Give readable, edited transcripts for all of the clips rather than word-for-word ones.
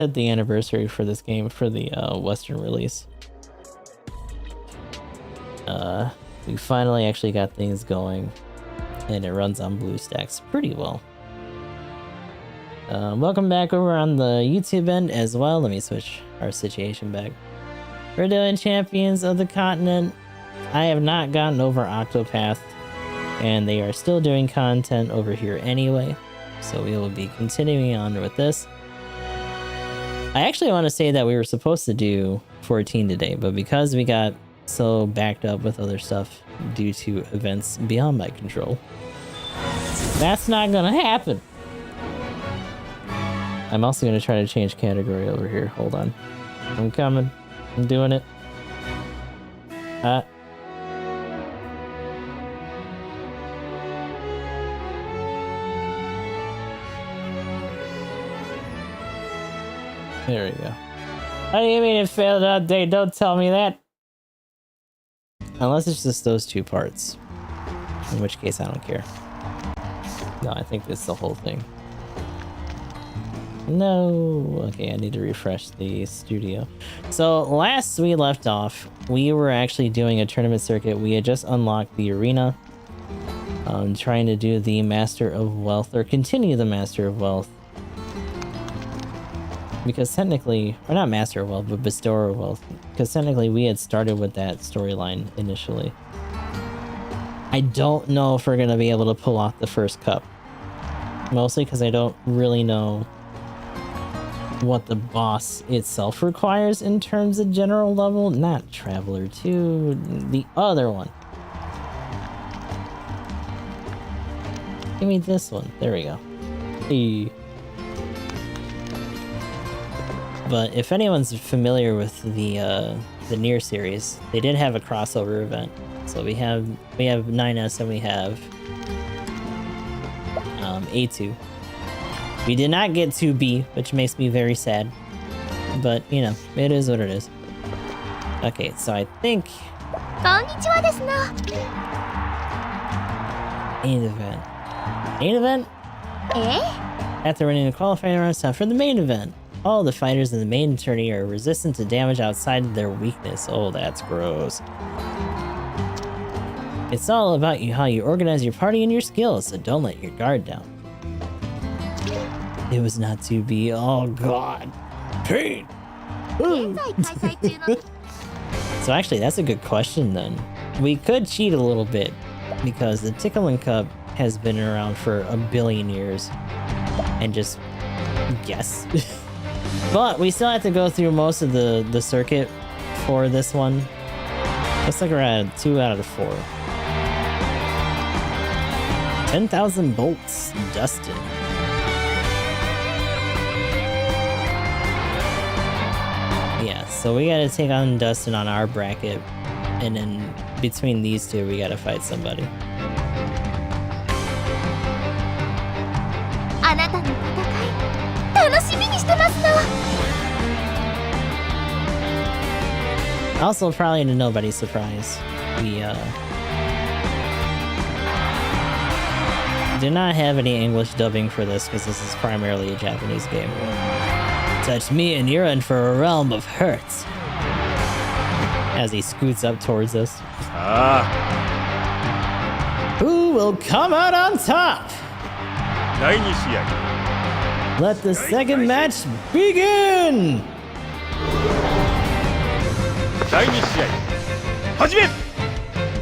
at the anniversary for this game for the Western release. We finally actually got things going, and it runs on BlueStacks pretty well. Welcome back over on the YouTube end as well. Let me switch our situation back. We're doing Champions of the Continent. I have not gotten over Octopath, and they are still doing content over here anyway, so we will be continuing on with this. I actually want to say that we were supposed to do 14 today, but because we got so backed up with other stuff due to events beyond my control, that's not gonna happen. I'm also gonna try to change category over here. Hold on. I'm coming. I'm doing it. There we go. What do you mean it failed update? Don't tell me that. Unless it's just those two parts. In which case I don't care. No, I think this is the whole thing. No. Okay, I need to refresh the studio. So last we left off, we were actually doing a tournament circuit. We had just unlocked the arena. Trying to do the Master of Wealth, or continue the Master of Wealth. Because technically, or not Master of Wealth, but Bestower of Wealth. Because technically we had started with that storyline initially. I don't know if we're going to be able to pull off the first cup. Mostly because I don't really know what the boss itself requires in terms of general level. Not Traveler 2, the other one. Give me this one. There we go. Hey. But if anyone's familiar with the Nier series, they did have a crossover event. So we have 9S and we have A2. We did not get 2B, which makes me very sad. But you know, it is what it is. Okay, so I think main event. Main event? After winning the qualifying round, it's time for the main event. All the fighters in the main tourney are resistant to damage outside of their weakness. Oh, that's gross. It's all about how you organize your party and your skills, so don't let your guard down. It was not to be. Oh god. Pain! So actually, that's a good question then. We could cheat a little bit, because the Tickling Cup has been around for a billion years. And just guess. But we still have to go through most of the circuit for this one. Looks like we're at 2 out of 4. 10,000 bolts, Dustin. Yeah, so we gotta take on Dustin on our bracket, and then between these two, we gotta fight somebody. Also, probably to nobody's surprise, we do not have any English dubbing for this because this is primarily a Japanese game. Touch me and you're in for a realm of hurts. As he scoots up towards us. Who will come out on top? Let the second match begin!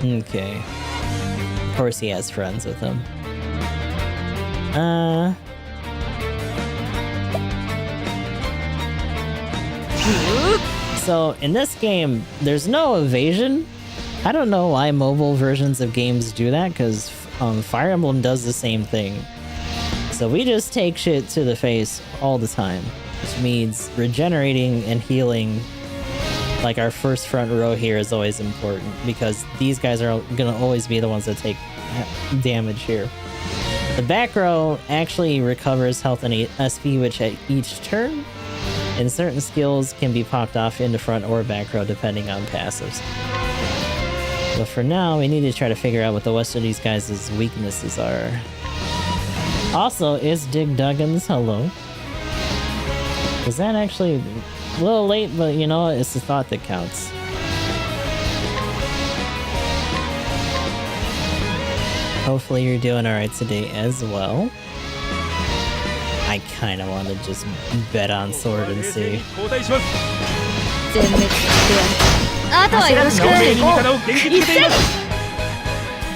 Okay. Of course he has friends with him. So in this game, there's no evasion. I don't know why mobile versions of games do that, because Fire Emblem does the same thing. So we just take shit to the face all the time, which means regenerating and healing, like our first front row here, is always important, because these guys are gonna always be the ones that take damage here. The back row actually recovers health and SP, which at each turn, and certain skills can be popped off into front or back row depending on passives. But for now, we need to try to figure out what the rest of these guys' weaknesses are. Also, it's Dig Duggins, hello. Was that actually a little late, but you know, it's the thought that counts. Hopefully you're doing alright today as well. I kinda want to just bet on sword and see.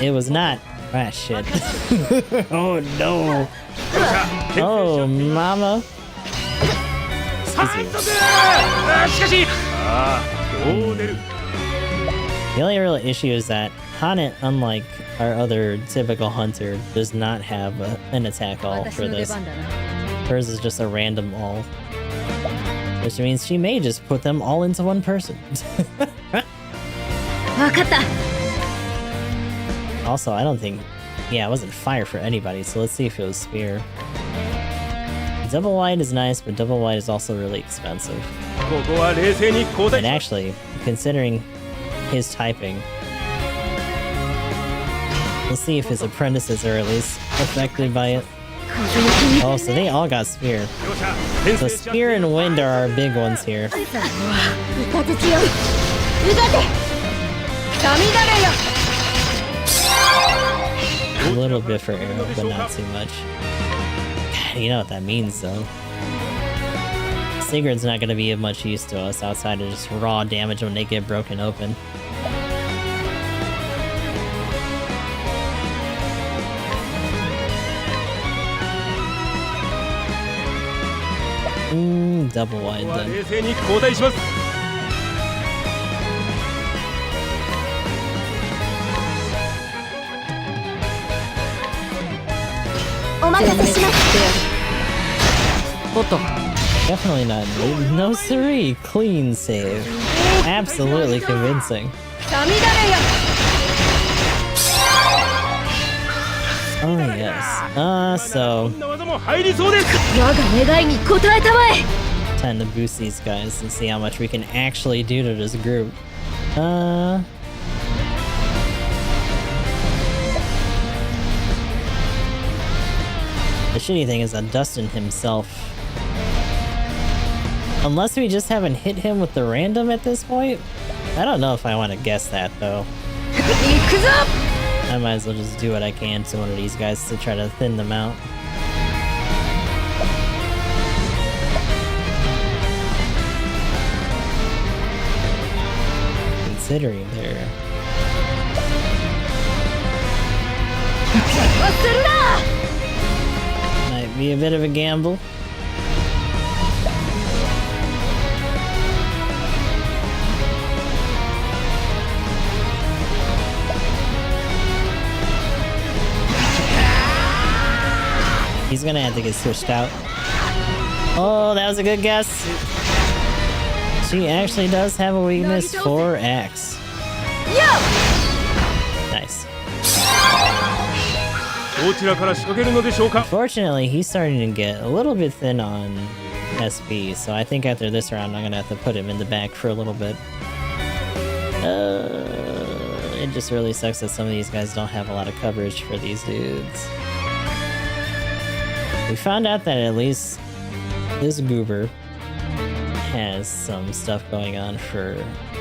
It was not. Ah, shit. Oh no. Oh, mama. The only real issue is that Hanet, unlike our other typical hunter, does not have an attack all for this. Hers is just a random all. Which means she may just put them all into one person. Also, I don't think... Yeah, it wasn't fire for anybody, so let's see if it was spear. Double wide is nice, but double wide is also really expensive. And actually, considering his typing, we'll see if his apprentices are at least affected by it. Oh, so they all got spear. So spear and wind are our big ones here. A little bit for arrow, but not too much. God, you know what that means, though. Sigurd's not going to be of much use to us outside of just raw damage when they get broken open. Double wide then. Definitely not. No siree. Clean save. Absolutely convincing. Oh yes. So time to boost these guys and see how much we can actually do to this group. The shitty thing is that Dustin himself, unless we just haven't hit him with the random at this point, I don't know if I want to guess that though. I might as well just do what I can to one of these guys to try to thin them out. Considering they're... Might be a bit of a gamble. He's gonna have to get switched out. Oh, that was a good guess. She actually does have a weakness for axe. Nice. Fortunately, he's starting to get a little bit thin on SP, so I think after this round I'm gonna have to put him in the back for a little bit. It just really sucks that some of these guys don't have a lot of coverage for these dudes. We found out that at least this goober has some stuff going on for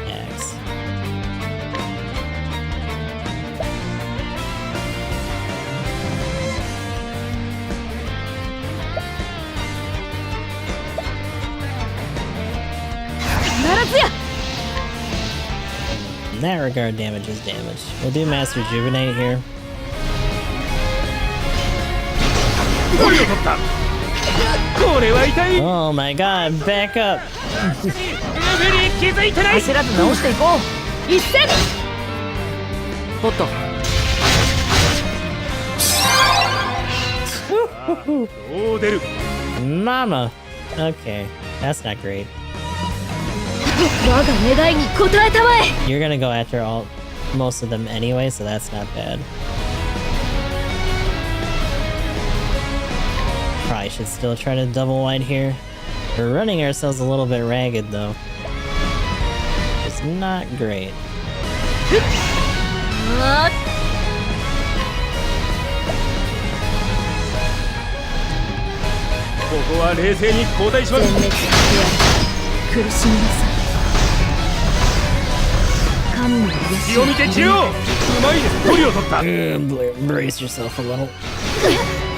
axe. In that regard, damage is damage. We'll do Mass Rejuvenate here. Oh my god, back up! Mama! Okay, that's not great. You're gonna go after most of them anyway, so that's not bad. Probably should still try to double wide here. We're running ourselves a little bit ragged though. It's not great. こは冷静に交代します。全滅してやる。苦しみなさい。神の癒しを見て治療。うまいです。取りを取った。Brace yourself a little.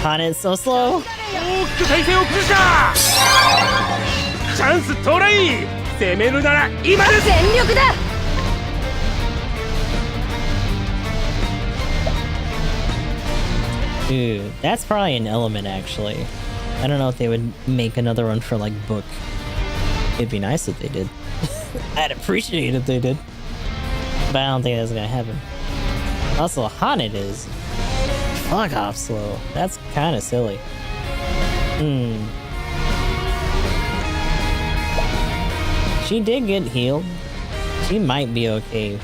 Caught it so slow. 大きく体勢を崩した。チャンス到来。攻めるなら今です。全力だ。Dude, that's probably an element actually. I don't know if they would make another one for like book. It'd be nice if they did. I'd appreciate it if they did. But I don't think that's gonna happen. Also, Haunted is fuck off slow. That's kind of silly. She did get healed. She might be okay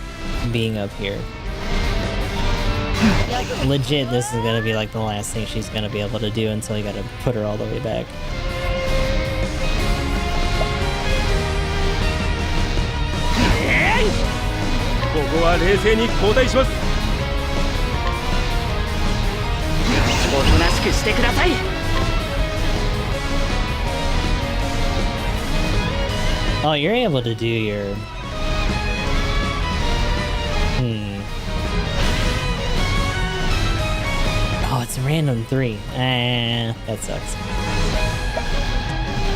being up here. Legit, this is gonna be like the last thing she's gonna be able to do until you gotta put her all the way back. Oh, you're able to do your... Oh, it's a random 3. That sucks.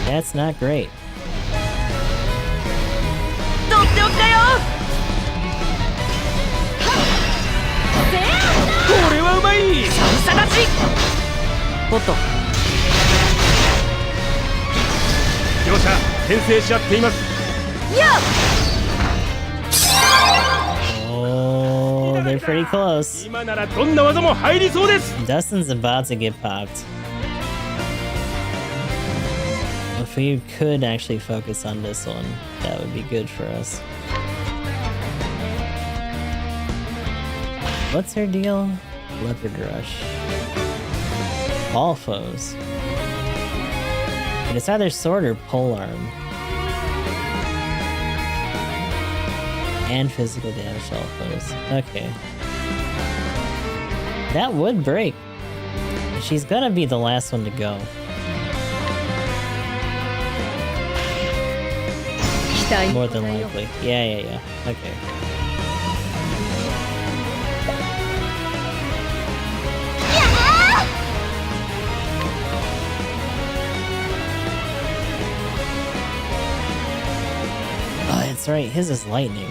That's not great. Oh, they're pretty close. Dustin's about to get popped. If we could actually focus on this one, that would be good for us. What's her deal? Leopard Rush. All foes. But it's either sword or polearm. And physical damage to all foes. Okay. That would break. She's gonna be the last one to go. More than likely. Yeah. Okay. Oh, that's right. His is lightning.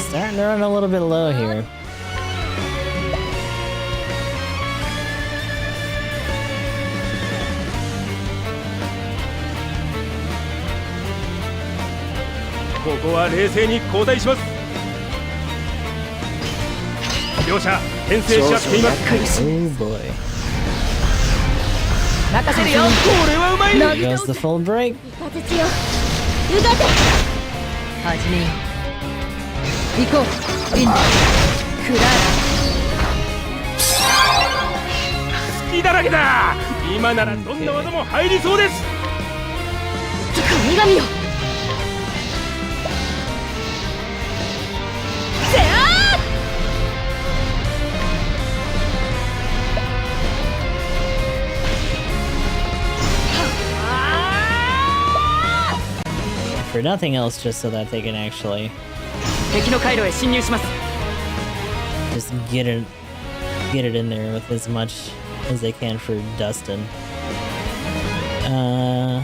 Starting to run a little bit low here. Oh boy. There goes the full break. For nothing else, just so that they can actually just get it in there with as much as they can for Dustin. Not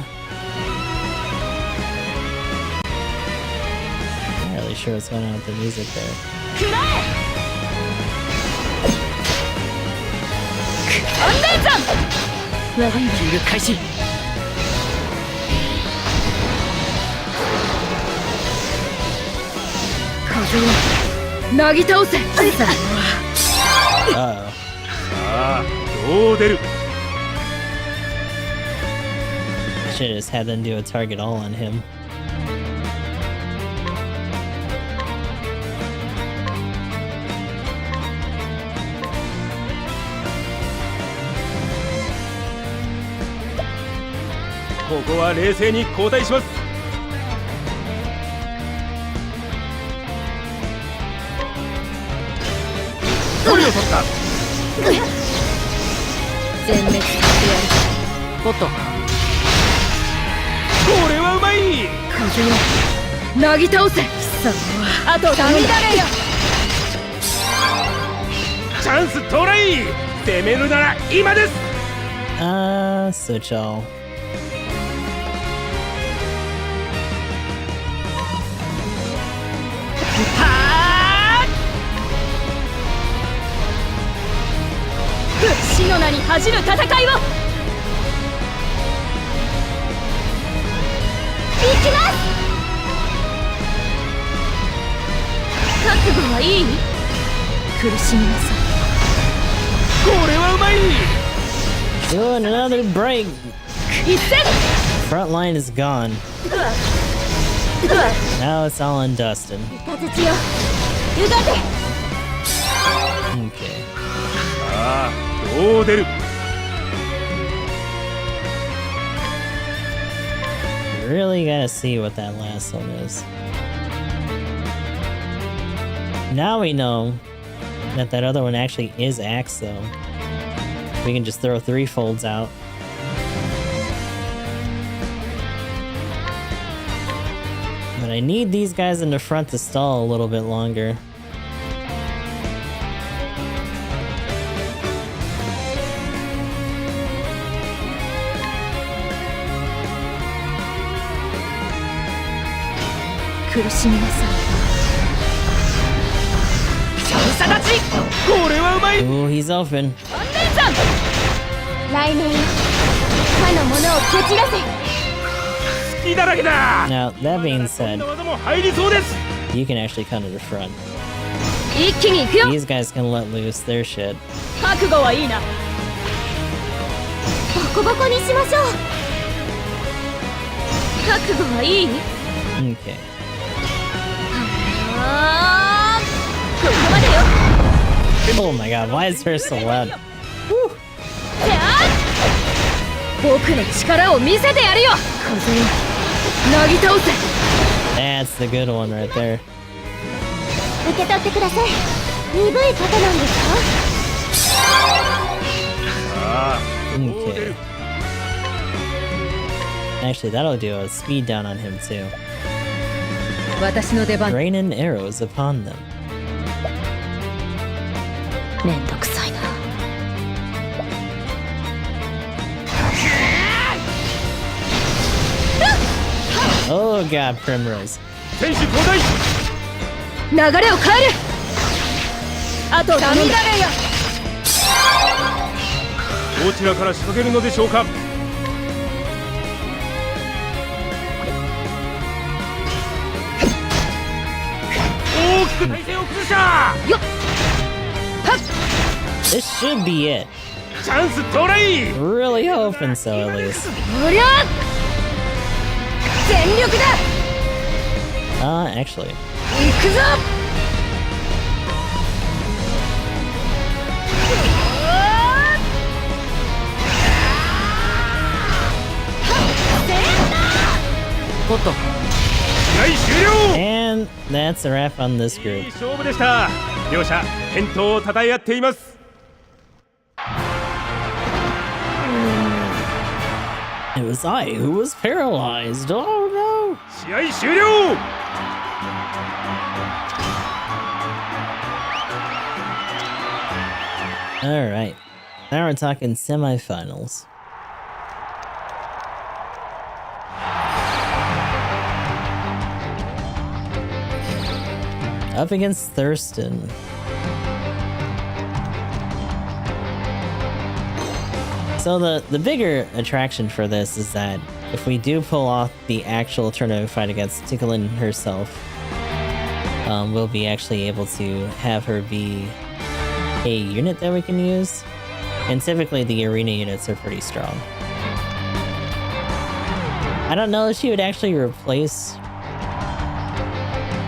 really sure what's going on with the music there. Should've just had them do a target all on him. ここは冷静に交代します。距離を取った。全滅させてやる。おっと、これはうまい。風よ、なぎ倒せ。貴様はあとダメだれよ。チャンス到来。攻めるなら今です。Switch all. 死の名に恥じる戦いを。行きます。覚悟はいい？苦しみなさい。これはうまい。 Doing another break. 一戦。 Front line is gone. Now it's all on Dustin. 雷よ、ゆだて。 Okay. さあどう出る。 Really gotta see what that last one is. Now we know that that other one actually is axe though. We can just throw 3 folds out. But I need these guys in the front to stall a little bit longer. Ooh, he's open. 来年よ、他のものを蹴散らせ。隙だらけだ。 Now, that being そん said, な技も入りそうです。 you can actually come to the front. 一気に行くよ。 These guys can let loose their shit. 覚悟はいいな。ボコボコにしましょう。覚悟はいい？ Okay. ここまでよ。 Oh my god, why is her so loud? 僕の力を見せてやるよ。風よ、なぎ倒せ。 That's the good one right there. 受け取ってください。鈍い方なんですか？さあどう出 Okay. る。 Actually, that'll do a speed down on him too. 私の出番。 Raining arrows upon them. めんどくさいな。 Oh god, Primrose. 選手交代。流れを変える。あとダメだれよ。どちらから仕掛けるのでしょうか。大きく体勢を崩した。よっ。 This should be it. チャンス到来。 Really hoping so, at least. おりゃ。全力だ。 Actually. 行くぞ。 おっと。試合終了。 And that's a wrap on this いい group. 勝負でした。両者健闘を称え合っています。 It was I who was paralyzed. Oh no. 試合終了。 Alright. Now we're talking semifinals. Up against Thurston. So the bigger attraction for this is that if we do pull off the actual tournament fight against Ticklin herself, we'll be actually able to have her be a unit that we can use. And typically the arena units are pretty strong. I don't know if she would actually replace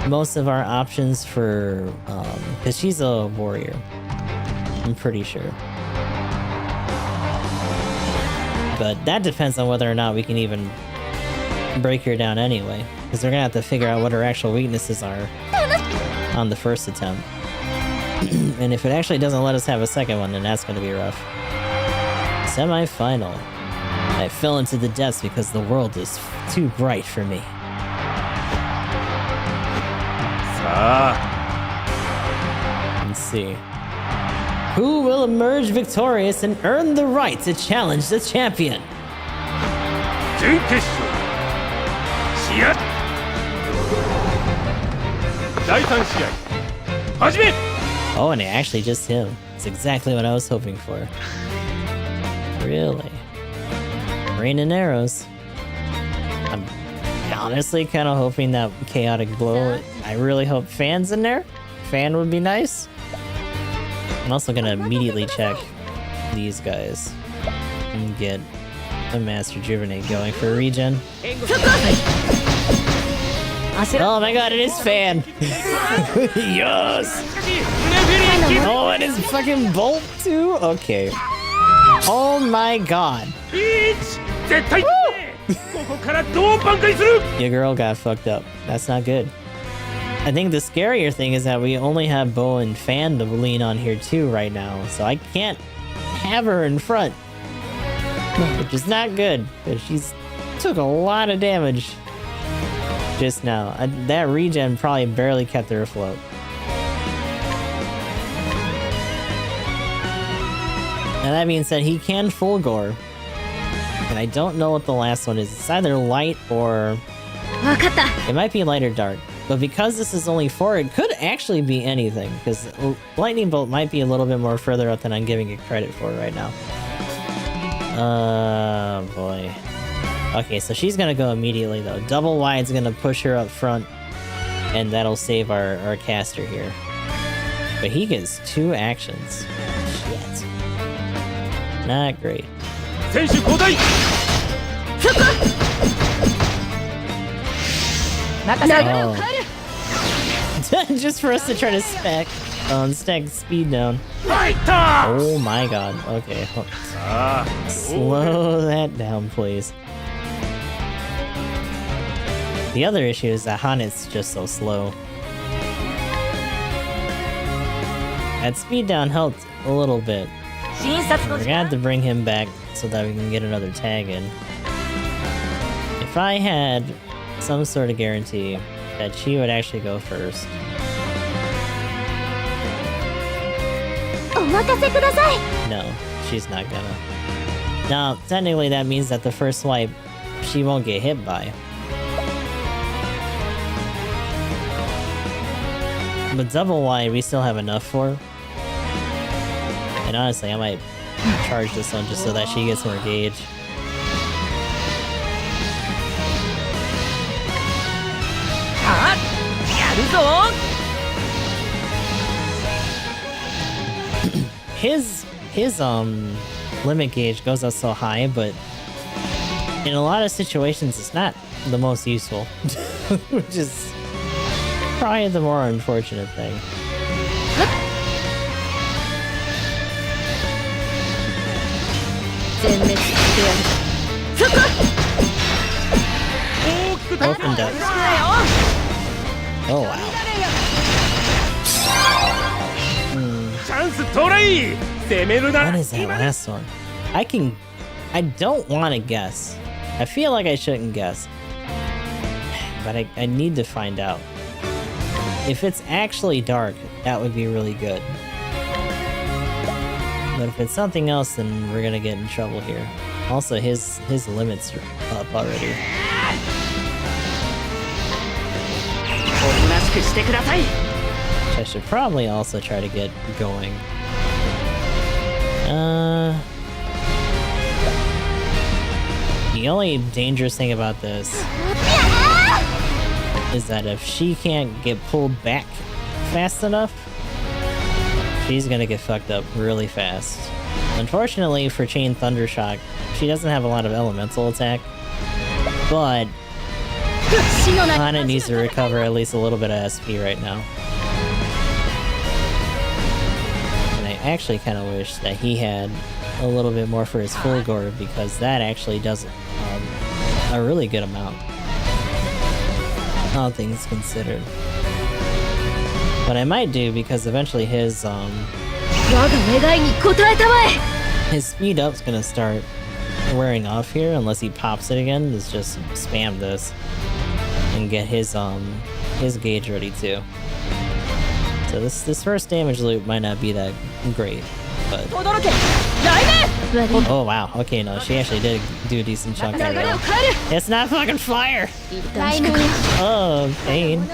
most of our options for, because she's a warrior. I'm pretty sure. But that depends on whether or not we can even break her down anyway. Because they're gonna have to figure out what her actual weaknesses are on the first attempt. And if it actually doesn't let us have a second one, then that's gonna be rough. Semi-final. I fell into the depths because the world is too bright for me. さあ Let's see. Who will emerge victorious and earn the right to challenge the champion? 準決勝試合第3試合始め Oh, and it actually just him. It's exactly what I was hoping for. Really? Rain and arrows. I'm honestly kind of hoping that chaotic blow. I really hope Fan's in there. Fan would be nice. I'm also gonna immediately check these guys and get a Master Rejuvenate going for a regen. Oh my god, it is Fan! Yes! Oh, it is fucking Bolt too? Okay. Oh my god. 絶対ここからどう挽回する Your girl got fucked up. That's not good. I think the scarier thing is that we only have Bo and Fan to lean on here too right now, so I can't have her in front. Which is not good, because she's took a lot of damage just now. That regen probably barely kept her afloat. Now that being said, he can full gore. And I don't know what the last one is. It's either light or... It might be light or dark. But because this is only 4, it could actually be anything. Because Lightning Bolt might be a little bit more further up than I'm giving it credit for right now. Oh boy. Okay, so she's gonna go immediately though. Double Wide's gonna push her up front. And that'll save our caster here. But he gets 2 actions. Shit. Not great. 選手交代 Oh. Just for us to try to stack speed down. 入った Oh my god. Okay. ああ Slow that down, please. The other issue is that Hanet's just so slow. That speed down helped a little bit. We're gonna have to bring him back so that we can get another tag in. If I had some sort of guarantee that she would actually go first. No, she's not gonna. Now, technically that means that the first swipe, she won't get hit by. But double wide, we still have enough for. And honestly, I might charge this one just so that she gets more gauge. His limit gauge goes up so high, but in a lot of situations it's not the most useful. Which is probably the more unfortunate thing. Opened up. Oh wow. チャンス到来攻めるな What is that last one? I don't want to guess. I feel like I shouldn't guess. But I need to find out. If it's actually dark, that would be really good. But if it's something else, then we're gonna get in trouble here. Also, his limits are up already. I should probably also try to get going. The only dangerous thing about this is that if she can't get pulled back fast enough, she's gonna get fucked up really fast. Unfortunately for Chain Thundershock, she doesn't have a lot of elemental attack, but Hana needs to recover at least a little bit of SP right now. And I actually kind of wish that he had a little bit more for his full gore, because that actually does a really good amount, all things considered. What I might do, because eventually his speed up's gonna start wearing off here unless he pops it again, is just spam this and get his gauge ready too. So this first damage loop might not be that great, but oh wow, okay, no, she actually did do a decent chunk out of it. It's not fucking fire! Oh, pain.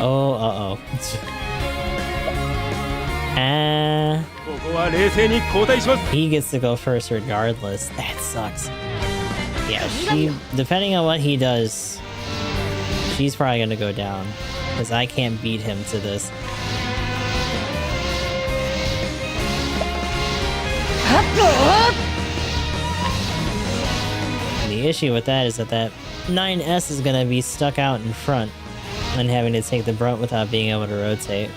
Oh, uh-oh. He gets to go first regardless. That sucks. Yeah, depending on what he does, she's probably gonna go down, because I can't beat him to this. The issue with that is that 9S is gonna be stuck out in front and having to take the brunt without being able to rotate.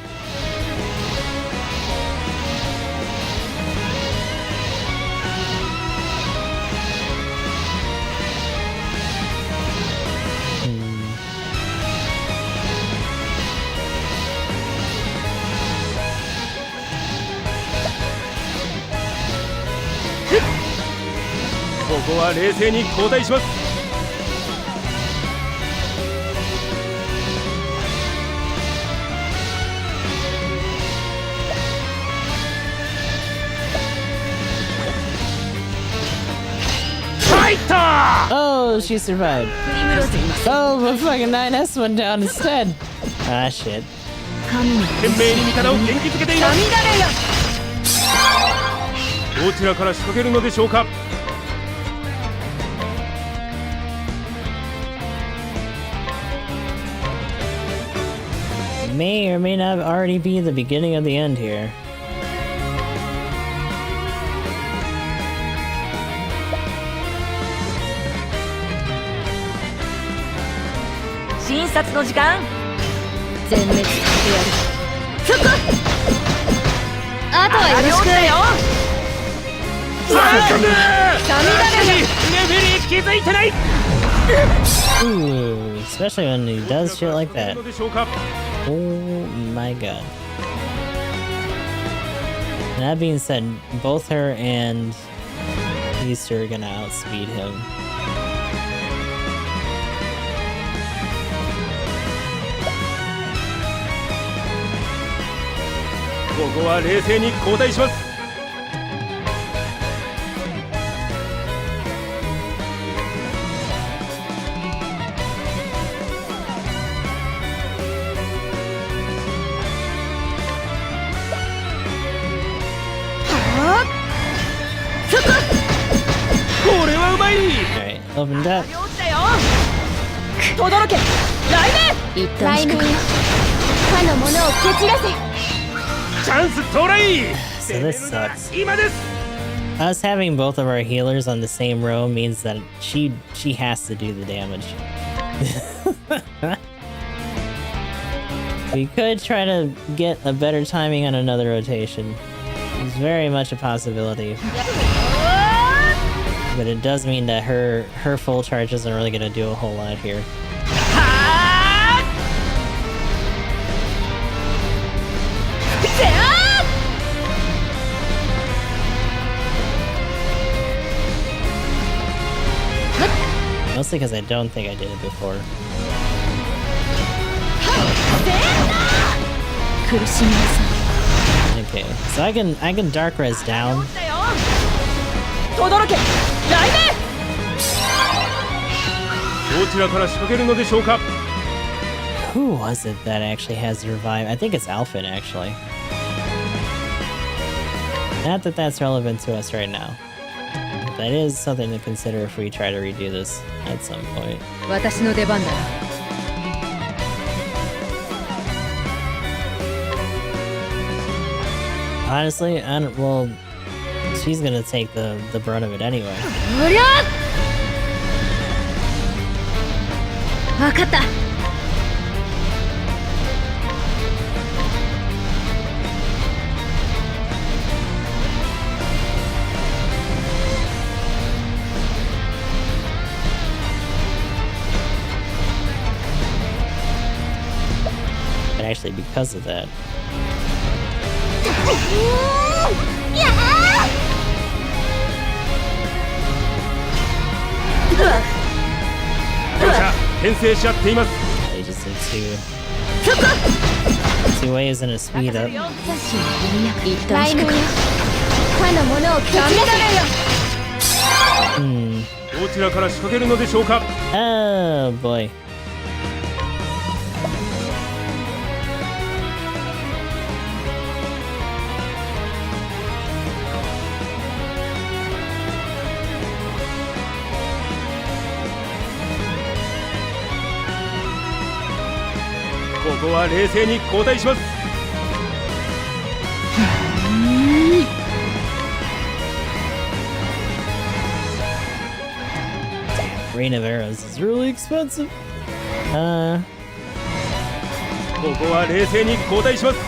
Oh, she survived. Oh, but fucking 9S went down instead. Ah, shit. May or may not already be the beginning of the end here. Ooh, especially when he does shit like that. Oh my god. That being said, both her and Easter are gonna outspeed him. Alright, opened up. So this sucks. Us having both of our healers on the same row means that she has to do the damage. We could try to get a better timing on another rotation. It's very much a possibility. But it does mean that her full charge isn't really gonna do a whole lot here. Mostly because I don't think I did it before. Okay, so I can dark res down. Who was it that actually has the revive? I think it's Alphin, actually. Not that that's relevant to us right now. But that is something to consider if we try to redo this at some point. Honestly, well, she's gonna take the brunt of it anyway. because of that. 両者牽制し合っています。 They just did two waves and a speed up. 来年よ他のものを蹴散らせ どちらから仕掛けるのでしょうか。 Oh boy.ここは冷静に交代します。 Rain of Arrows is really expensive. ここは冷静に交代します。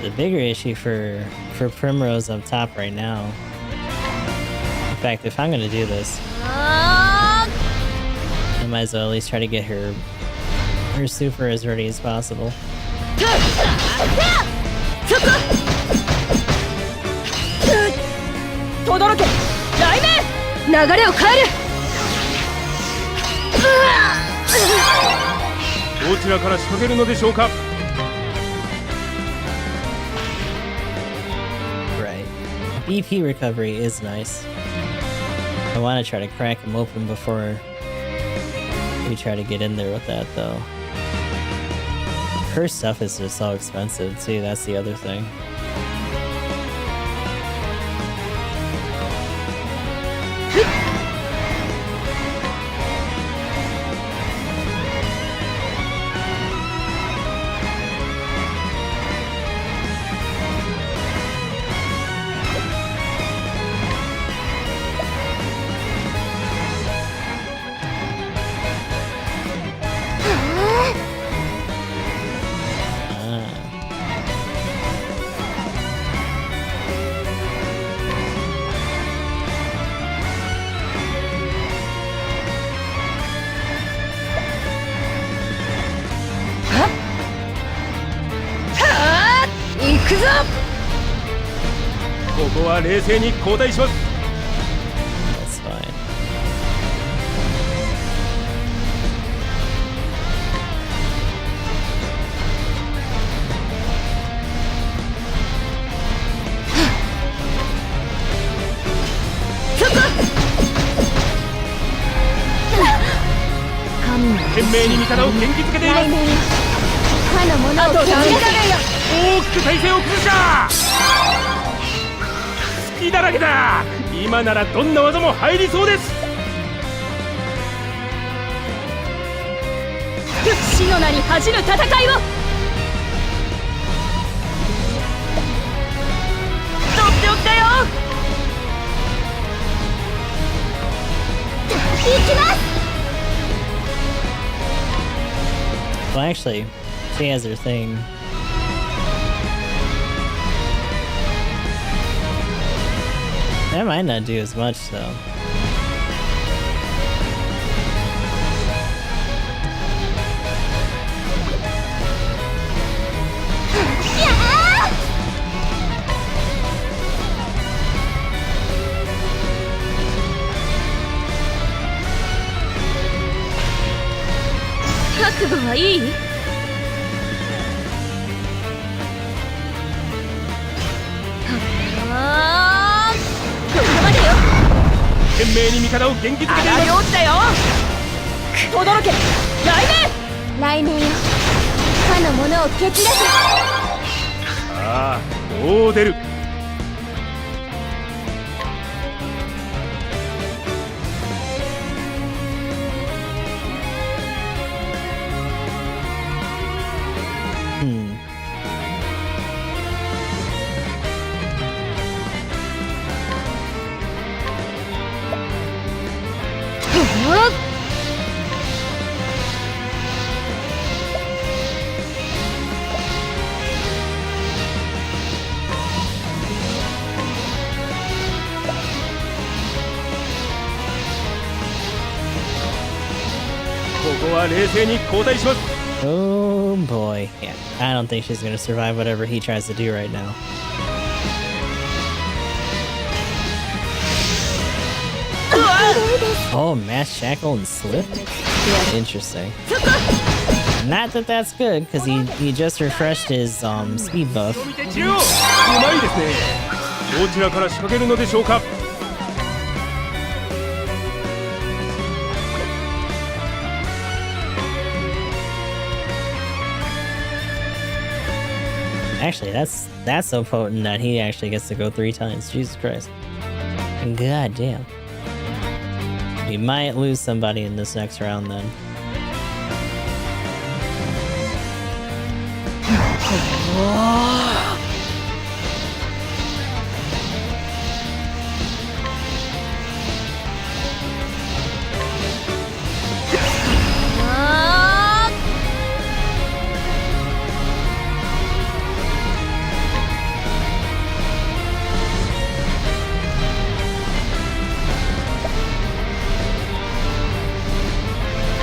The bigger issue for Primrose up top right now. In fact, if I'm gonna do this, I might as well at least try to get her super as ready as possible. 轟け雷鳴流れを変える どちらから仕掛けるのでしょうか。 Right. BP recovery is nice. I want to try to crack him open before we try to get in there with that, though. Her stuff is just so expensive, too. That's the other thing.ここは冷静に交代します。 That's fine. H 懸命に味方を元気づけています。 他のものを蹴散らせ 大きく体勢を崩した。隙だらけだ。今ならどんな技も入りそうです。 死の名に恥じぬ戦いを 取っておきだよ 行きます Well, actually, she has her thing. That might not do as much, though. Yeah! 覚悟はいい 懸命に味方を元気づけています。だよ轟け雷鳴よ他のものを蹴散らせさあどう出る。 覚こは冷静に交代します。 Oh boy. Yeah, I don't think she's gonna survive whatever he tries to do right now. Oh, mass shackle and slip? Interesting. Not that that's good, because he just refreshed his speed buff. 見て中央、うまいですね。どちらから仕掛けるのでしょうか。 Actually, that's so potent that he actually gets to go 3 times. Jesus Christ. God damn. We might lose somebody in this next round then.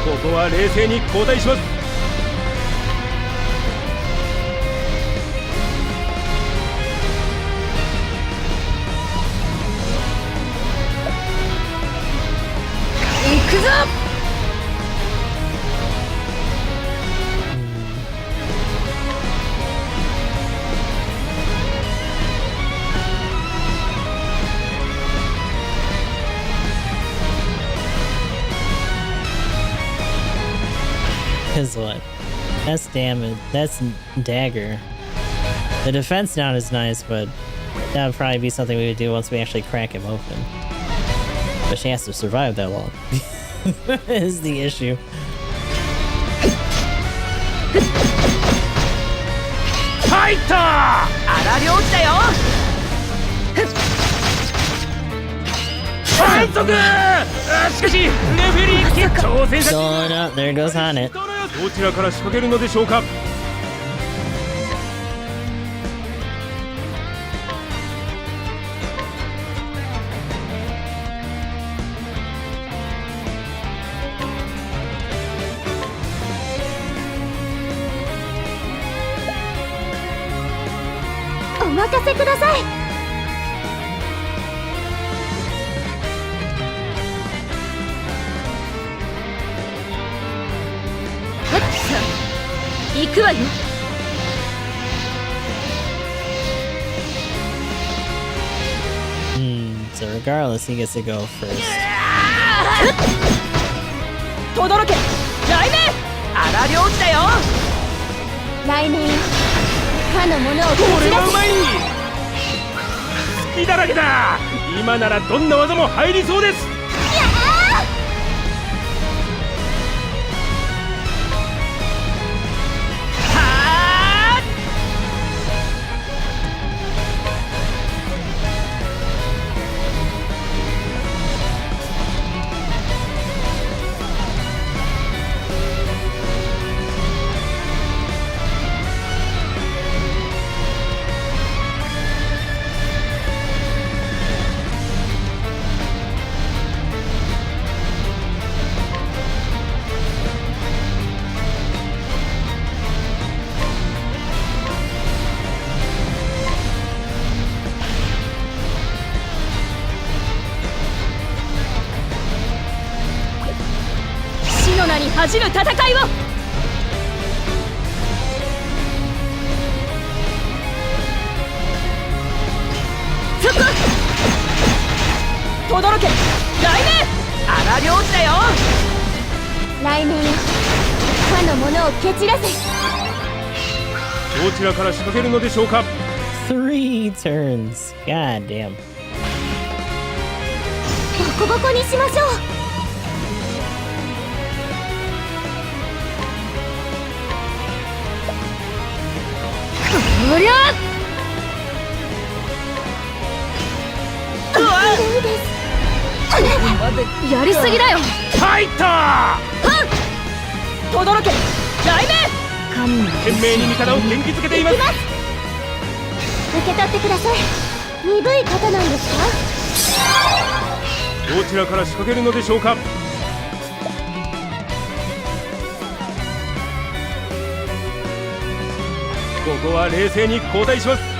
ここは冷静に交代します。 行くぞ。 Cause what? That's damage. That's dagger. The defense not as nice, but that would probably be something we would do once we actually crack him open. But she has to survive that long. Is the issue. 入った。荒領地だよ。反則。しかしレフェリー挑戦者。 Going up. There goes on it. どちらから仕掛けるのでしょうか。 お任せください。行くわよ。 So regardless, he gets to go first. とどろけ。雷鳴。荒領地だよ。雷鳴よ。他のものを蹴これ散らせ。はうまい。隙だらけだ。今ならどんな技も入りそうです。 死の名に恥じる戦いを。そこ。とどろけ。雷鳴。荒領地だよ。雷鳴よ。他のものを蹴散らせ。どちらから仕掛けるのでしょうか。 3 turns. God damn. ボコボコにしましょう。 おりゃ。やりすぎだよ。入った。とどろけ。雷鳴。懸命に味方を元気づけています。受け取ってください。鈍い方なんですか。どちらから仕掛けるのでしょうか。ここは冷静に交代します。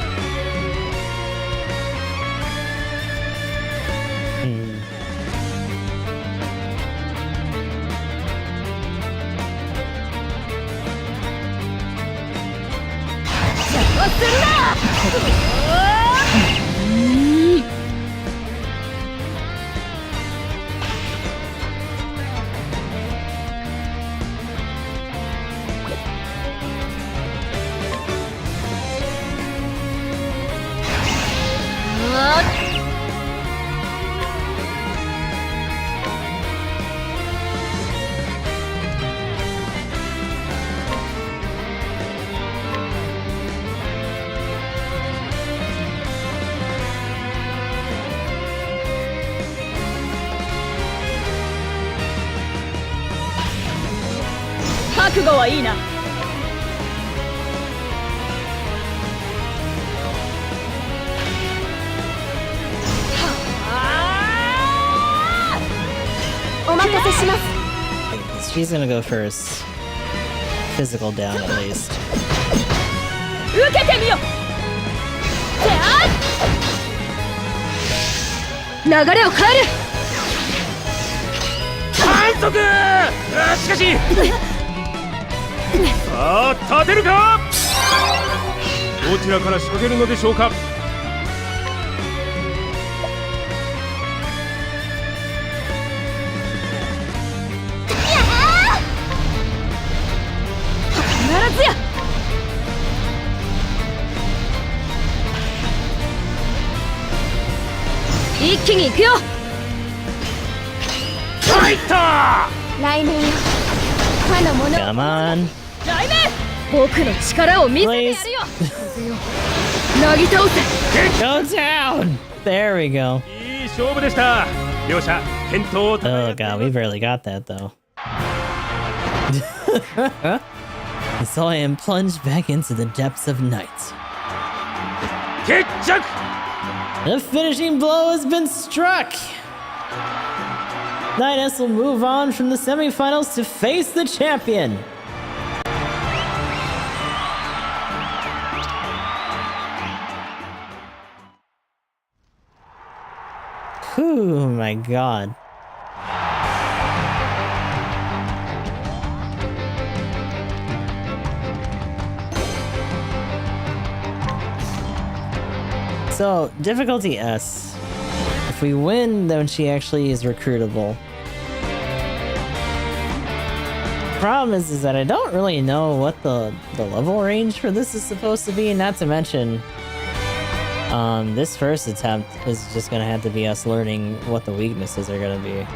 覚悟はいいな。お任せします。 She's gonna go first. Physical down at least. 受けてみよ。流れを変える。反則。しかしさあ立てるか。どちらから仕掛けるのでしょうか。必ずや。一気に行くよ。入った。来年他のもの。 Come on. 来年僕の力を見せてやるよ。なぎ倒せ。 Go down. There we go. いい勝負でした。両者健闘を。 Oh god, we barely got that though. I saw him plunge back into the depths of night. 決着。 The finishing blow has been struck. Nines will move on from the semifinals to face the champion. Oh my god. So, difficulty S. If we win, then she actually is recruitable. Problem is that I don't really know what the level range for this is supposed to be, not to mention this first attempt is just gonna have to be us learning what the weaknesses are gonna be.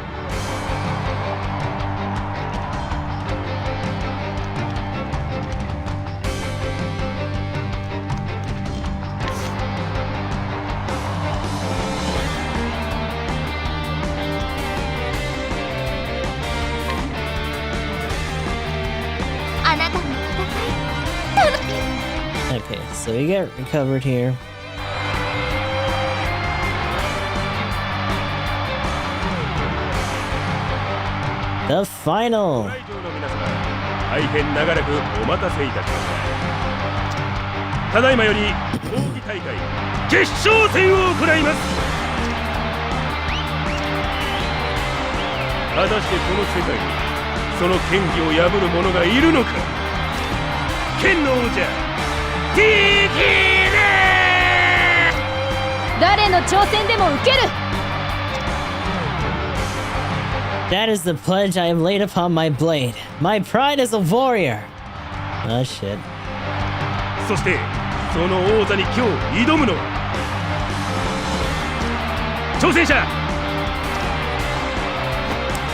Okay, so we get recovered here. The final! 大変長らくお待たせいたしました。ただいまより競技大会決勝戦を行います。果たしてこの世界にその権威を破る者がいるのか。剣の王者ティーキーだ。誰の挑戦でも受ける。 That is the pledge I have laid upon my blade. My pride as a warrior. Oh shit. そしてその王座に今日挑むのは挑戦者。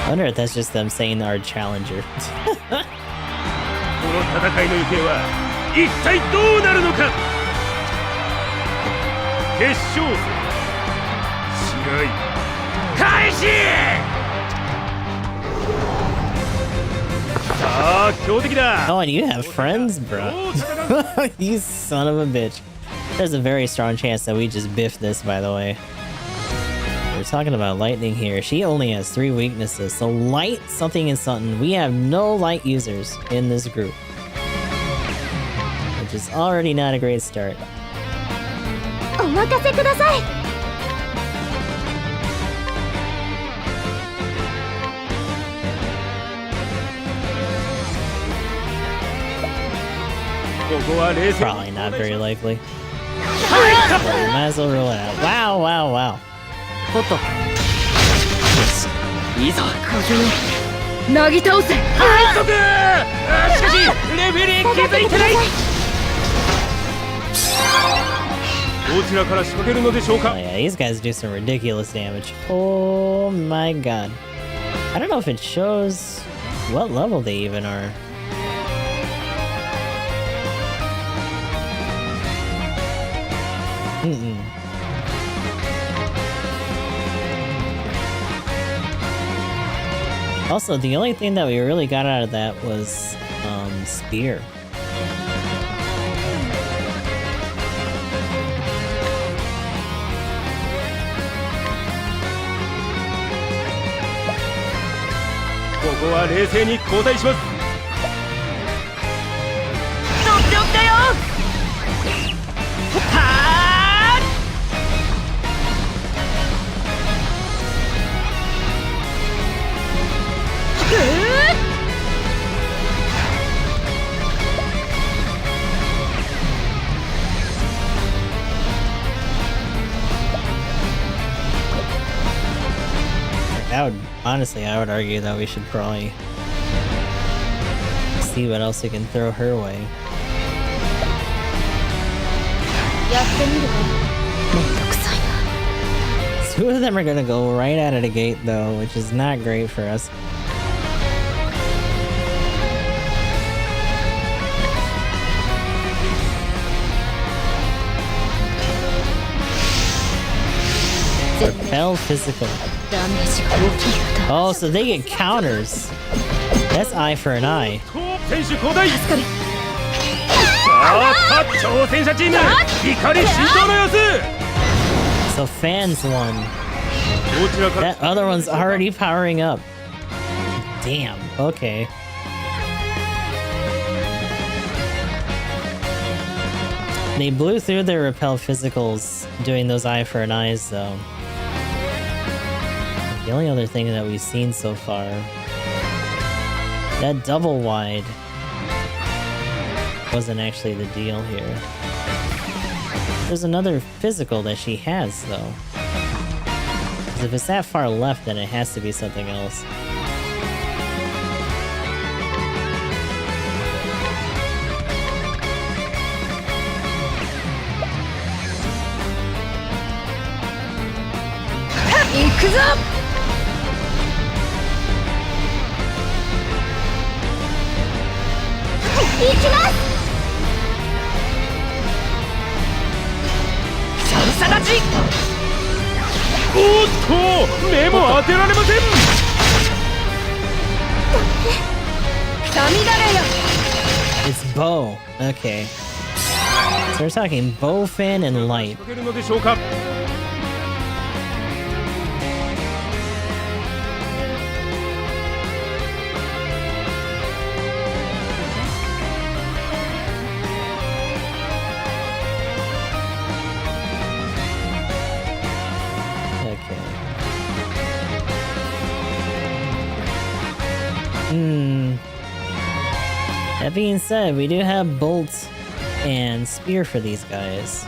I wonder if that's just them saying our challenger. この戦いの行方は一体どうなるのか。決勝戦試合開始。 Oh, and you have friends, bro. You son of a bitch. There's a very strong chance that we just biff this, by the way. We're talking about lightning here. She only has 3 weaknesses. So light, something, and something. We have no light users in this group. Which is already not a great start. お任せください。ここは冷静 Probably not very likely. But we might as well roll it out. Wow, wow, wow. おっと。よし、いいぞ。風よ。なぎ倒せ。反則。しかしレフェリー気づいてない。どちらから仕掛けるのでしょう Oh か。 yeah, these guys do some ridiculous damage. Oh my god. I don't know if it shows what level they even are. Also, the only thing that we really got out of that was spear.ここは冷静に交代します。取っておきだよ。はHonestly, I would argue that we should probably see what else we can throw her way. やってみるわ。めんどくさいな。 Two of them are gonna go right out of the gate though, which is not great for us. Repel physical. ダメージが大きいようだ。 Oh, so they get counters. That's eye for an eye. 選手交代。助かる。さあ挑戦者チーム怒り心頭の様子。 So fans won. どちらから That other one's already powering up. Damn. Okay. They blew through their repel physicals doing those eye for an eyes though. The only other thing that we've seen so far, that double wide wasn't actually the deal here. There's another physical that she has though. 'Cause if it's that far left, then it has to be something else. Sadachi! おっと目も当てられません。It's bow. Okay. So we're talking bow, fan, and light. 仕掛けるのでしょうか。 That being said, we do have bolts and spear for these guys.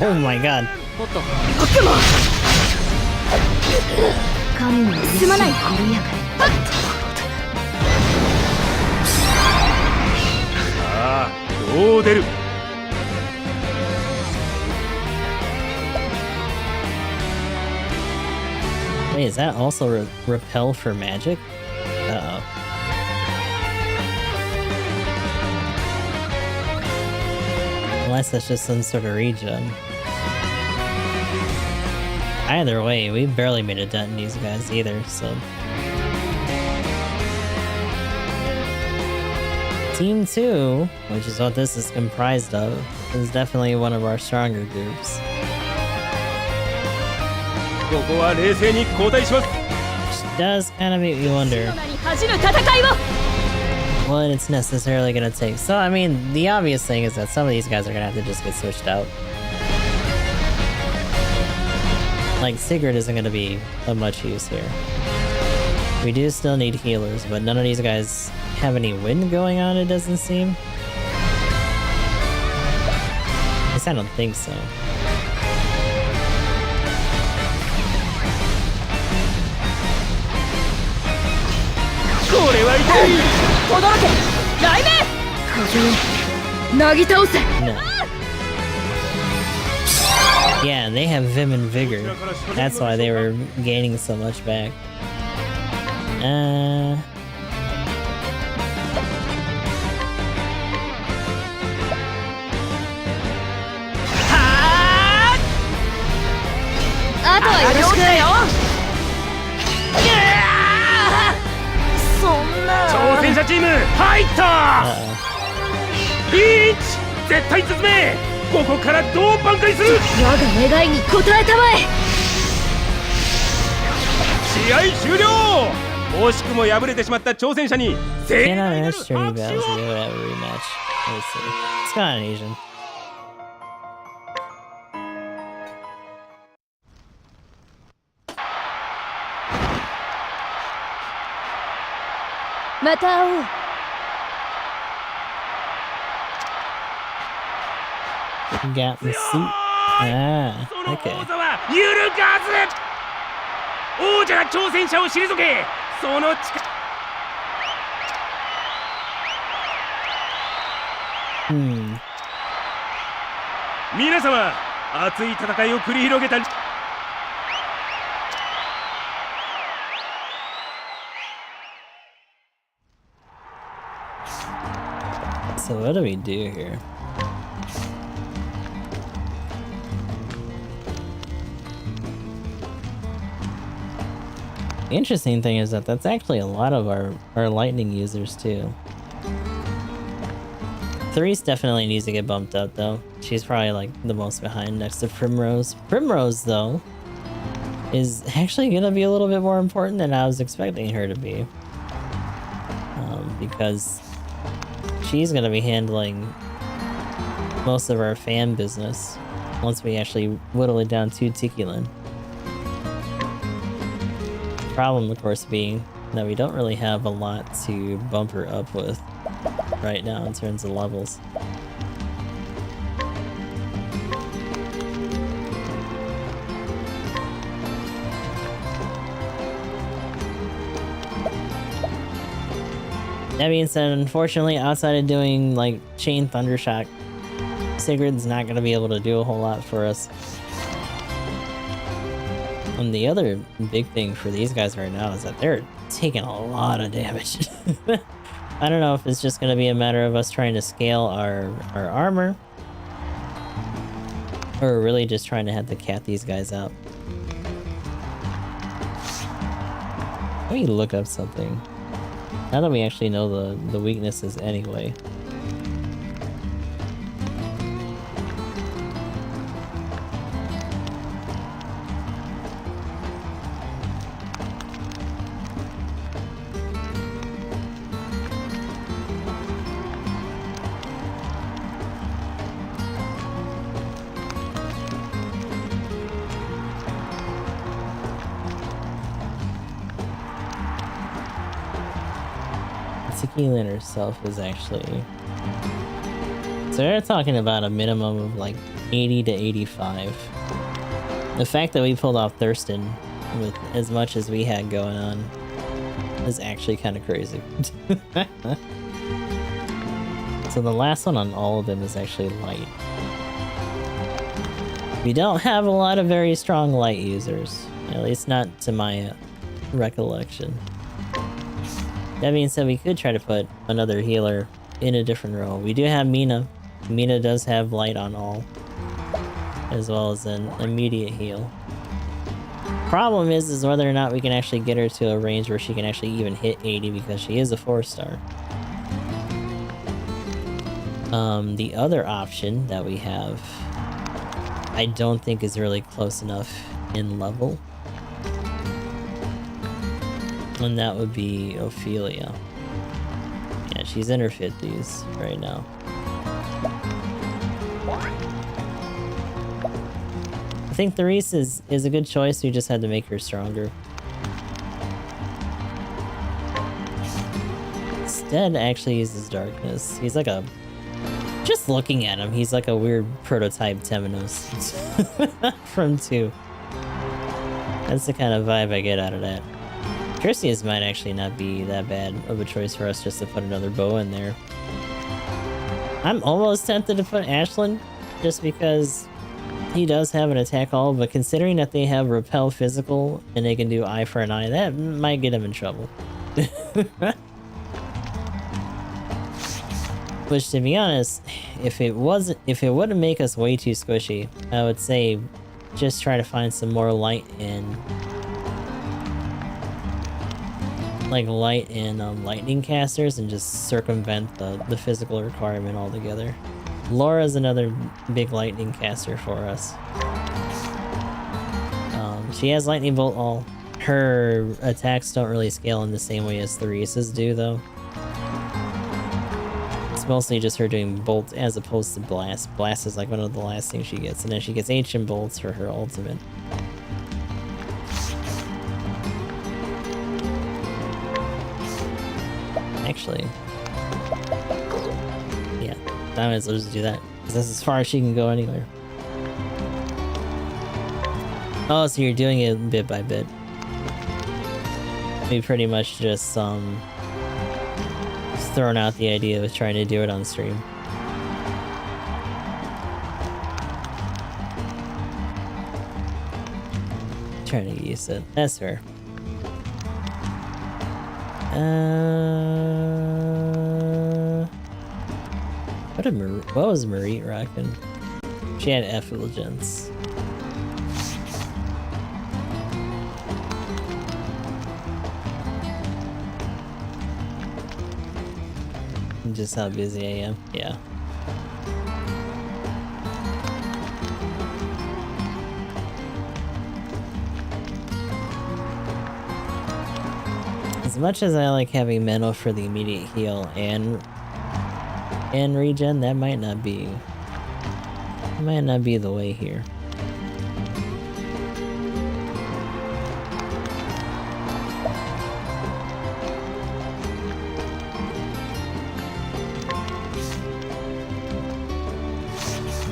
Oh my god. おっと。神のすまない軽やかに。さあどう出る。 Wait, is that also repel for magic? Uh-oh. Unless it's just some sort of regen. Either way, we barely made a dent in these guys either, so... Team 2, which is what this is comprised of, is definitely one of our stronger groups. Which does kind of make me wonder what it's necessarily going to take. So, I mean, the obvious thing is that some of these guys are going to have to just get switched out. Like, Sigurd isn't going to be of much use here. We do still need healers, but none of these guys have any wind going on, it doesn't seem. At least I don't think so. No. Yeah, they have Vim and Vigor. That's why they were gaining so much back. Cannot match journey battles if you would have a rematch. Let's see. It's not an Asian. Got the suit. Ah, okay. So what do we do here? The interesting thing is that that's actually a lot of our lightning users too. Threes definitely needs to get bumped up though. She's probably like the most behind next to Primrose. Primrose though is actually gonna be a little bit more important than I was expecting her to be. Because she's gonna be handling most of our fan business once we actually whittle it down to Tikulin. Problem, of course, being that we don't really have a lot to bump her up with right now in terms of levels. That being said, unfortunately, outside of doing like Chain Thundershock, Sigurd's not going to be able to do a whole lot for us. And the other big thing for these guys right now is that they're taking a lot of damage. I don't know if it's just going to be a matter of us trying to scale our armor, or really just trying to have to cat these guys out. Let me look up something. Now that we actually know the weaknesses anyway. Tikulin herself is actually... So they're talking about a minimum of like 80 to 85. The fact that we pulled off Thurston with as much as we had going on is actually kind of crazy. So the last one on all of them is actually light. We don't have a lot of very strong light users, at least not to my recollection. That being said, we could try to put another healer in a different role. We do have Mina, Mina does have light on all, as well as an immediate heal. Problem is whether or not we can actually get her to a range where she can actually even hit 80 because she is a 4-star. The other option that we have, I don't think is really close enough in level. And that would be Ophelia. Yeah, she's in her 50s right now. I think Therese is a good choice. We just had to make her stronger. Stead actually uses darkness. He's like a... Just looking at him, he's like a weird prototype Temenos from 2. That's the kind of vibe I get out of that. Perseus might actually not be that bad of a choice for us just to put another bow in there. I'm almost tempted to put Ashland just because he does have an attack all, but considering that they have repel physical and they can do eye for an eye, that might get him in trouble. Which, to be honest, if it wouldn't make us way too squishy, I would say just try to find some more light and lightning casters and just circumvent the physical requirement altogether. Laura's another big lightning caster for us. She has lightning bolt all. Her attacks don't really scale in the same way as Therese's do, though. It's mostly just her doing bolt as opposed to blast. Blast is like one of the last things she gets, and then she gets ancient bolts for her ultimate. Actually, yeah, I might as well just do that, because that's as far as she can go anywhere. Oh, so you're doing it bit by bit. We pretty much just thrown out the idea of trying to do it on stream. Trying to get used to it. That's fair. What was Marie rocking? She had effulgence. Just how busy I am. Yeah. As much as I like having Menno for the immediate heal and regen, that might not be the way here.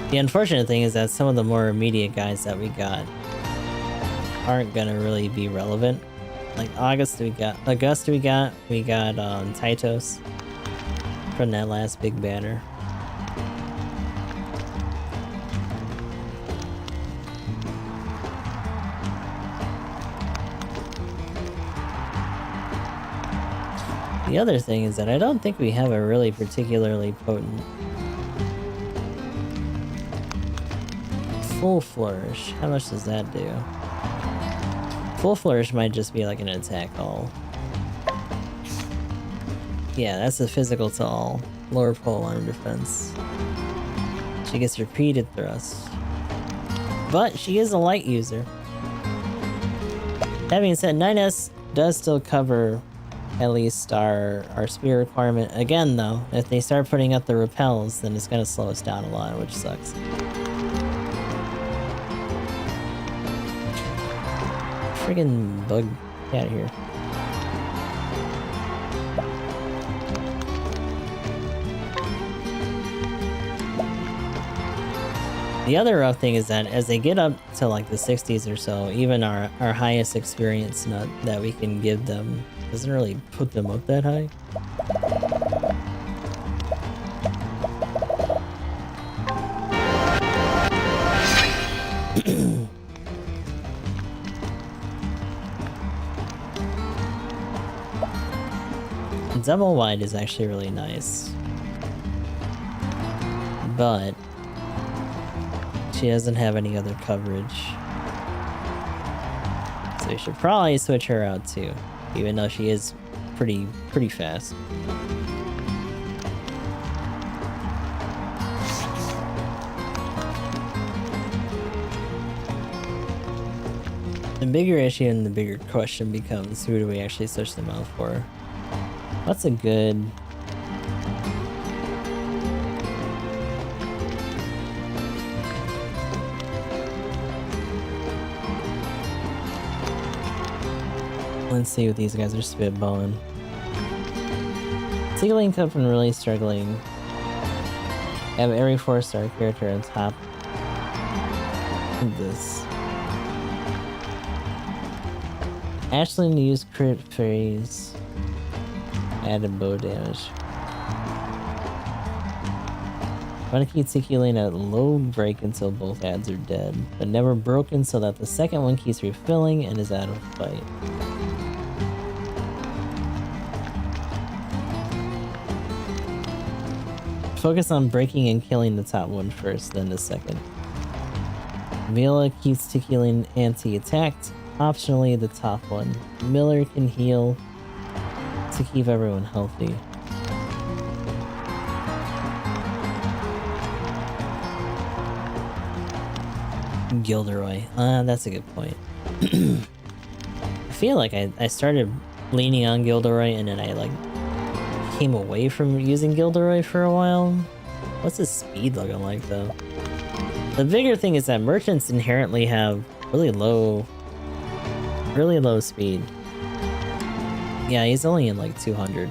The unfortunate thing is that some of the more immediate guys that we got aren't gonna really be relevant. Like August we got Titos from that last big banner. The other thing is that I don't think we have a really particularly potent Full Flourish. How much does that do? Full Flourish might just be like an attack all. Yeah, that's a physical to all. Lower pole arm defense. She gets repeated thrust. But she is a light user. That being said, 9S does still cover at least our spear requirement. Again though, if they start putting up the repels, then it's gonna slow us down a lot, which sucks. Friggin' bug, get out of here. The other rough thing is that as they get up to like the 60s or so, even our highest experience nut that we can give them doesn't really put them up that high. Double wide is actually really nice. but she doesn't have any other coverage. So we should probably switch her out too, even though she is pretty fast. The bigger issue and the bigger question becomes, who do we actually switch them out for? What's a good... Let's see what these guys are spitballing. Sealing Cup and really struggling. Have every 4-star character on top of this. Ashlyn used crit phase. Added bow damage. Want to keep Tikilane at low break until both ads are dead, but never broken so that the second one keeps refilling and is out of fight. Focus on breaking and killing the top one first, then the second. Viola keeps Tikilane anti-attacked. Optionally, the top one. Miller can heal to keep everyone healthy. Gilderoy. That's a good point. I feel like I started leaning on Gilderoy and then I like came away from using Gilderoy for a while. What's his speed looking like though? The bigger thing is that merchants inherently have really low speed. Yeah, he's only in like 200.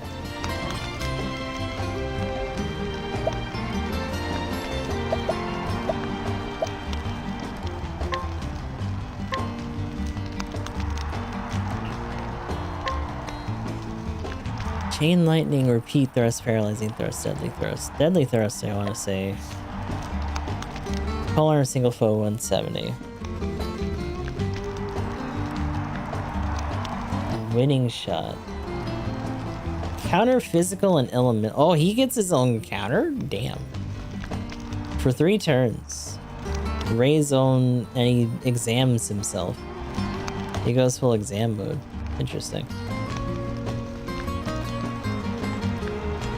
Chain lightning, repeat thrust, paralyzing thrust, deadly thrust. Deadly thrust, I want to say. Call on a single foe 170. Winning shot. Counter physical and element. Oh, he gets his own counter? Damn. For 3 turns. Ray's own, and he exams himself. He goes full exam mode. Interesting.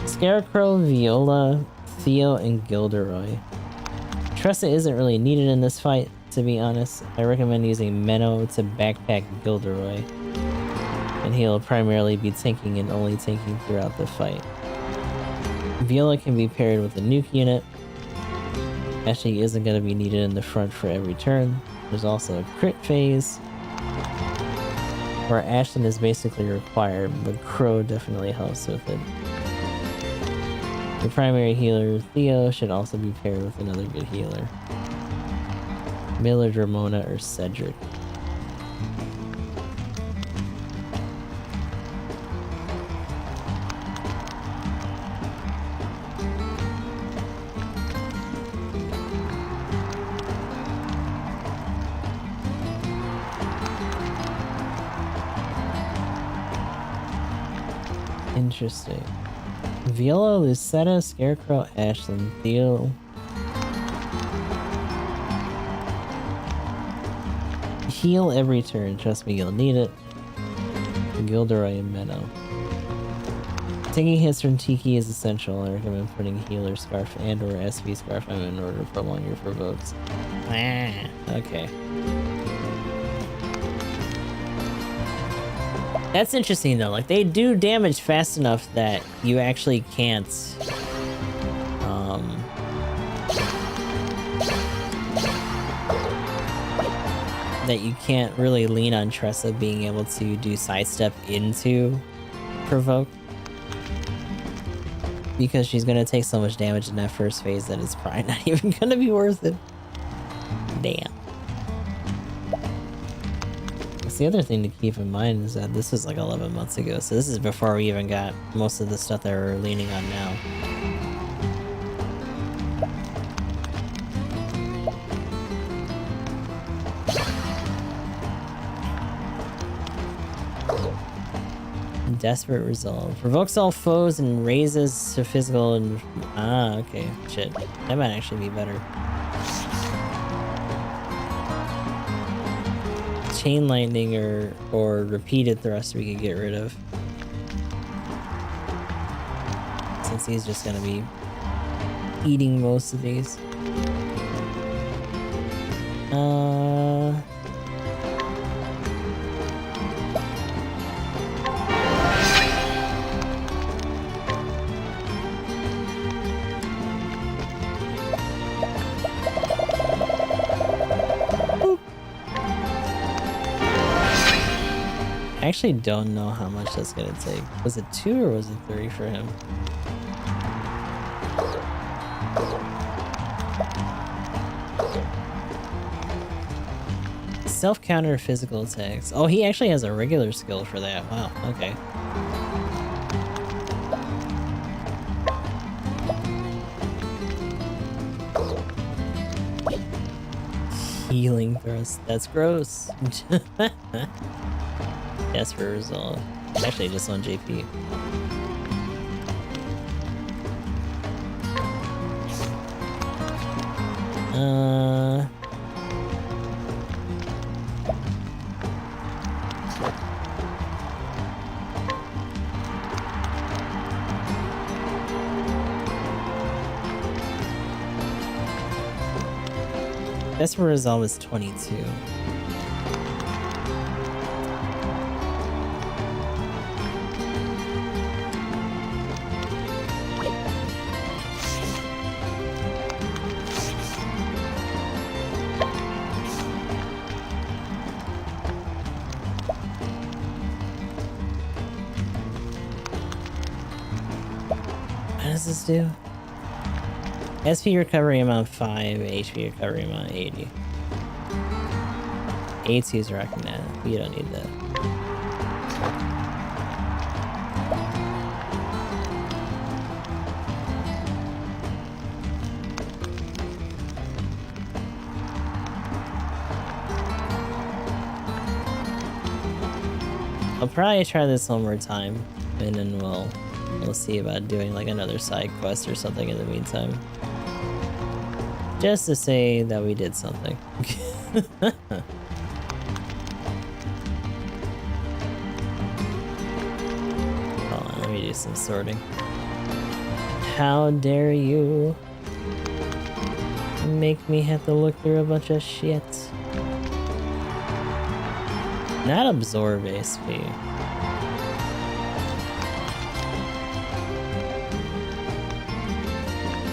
Scarecrow, Viola, Theo, and Gilderoy. Tressa isn't really needed in this fight, to be honest. I recommend using Menno to backpack Gilderoy. And he'll primarily be tanking and only tanking throughout the fight. Viola can be paired with a nuke unit. Ashley isn't going to be needed in the front for every turn. There's also a crit phase, where Ashlyn is basically required, but Crow definitely helps with it. The primary healer, Theo, should also be paired with another good healer. Millard, Ramona, or Cedric. Interesting. Viola, Lucetta, Scarecrow, Ashlyn, Theo. Heal every turn, trust me, you'll need it. Gilderoy and Menno. Taking hits from Tiki is essential. I recommend putting Healer Scarf and or SV Scarf on in order to prolong your provokes. Okay. That's interesting though, like they do damage fast enough that you actually can't that you can't really lean on Tressa being able to do sidestep into provoke, because she's gonna take so much damage in that first phase that it's probably not even gonna be worth it. Damn. The other thing to keep in mind is that this was like 11 months ago, so this is before we even got most of the stuff that we're leaning on now. Desperate Resolve. Provokes all foes and raises to physical and... Ah, okay. Shit. That might actually be better. Chain Lightning or Repeated Thrust we could get rid of. Since he's just gonna be eating most of these. I actually don't know how much that's gonna take. Was it 2 or was it 3 for him? Self-counter physical attacks. Oh, he actually has a regular skill for that. Wow, okay. Healing thrust. That's gross. Desperate Resolve. Actually, just on JP. Desperate Resolve is 22. What does this do? SP recovery amount 5, HP recovery amount 80. A2's rocking that. You don't need that. I'll probably try this one more time, and then we'll see about doing like another side quest or something in the meantime. Just to say that we did something. Hold on, let me do some sorting. How dare you make me have to look through a bunch of shit. Not absorb SP.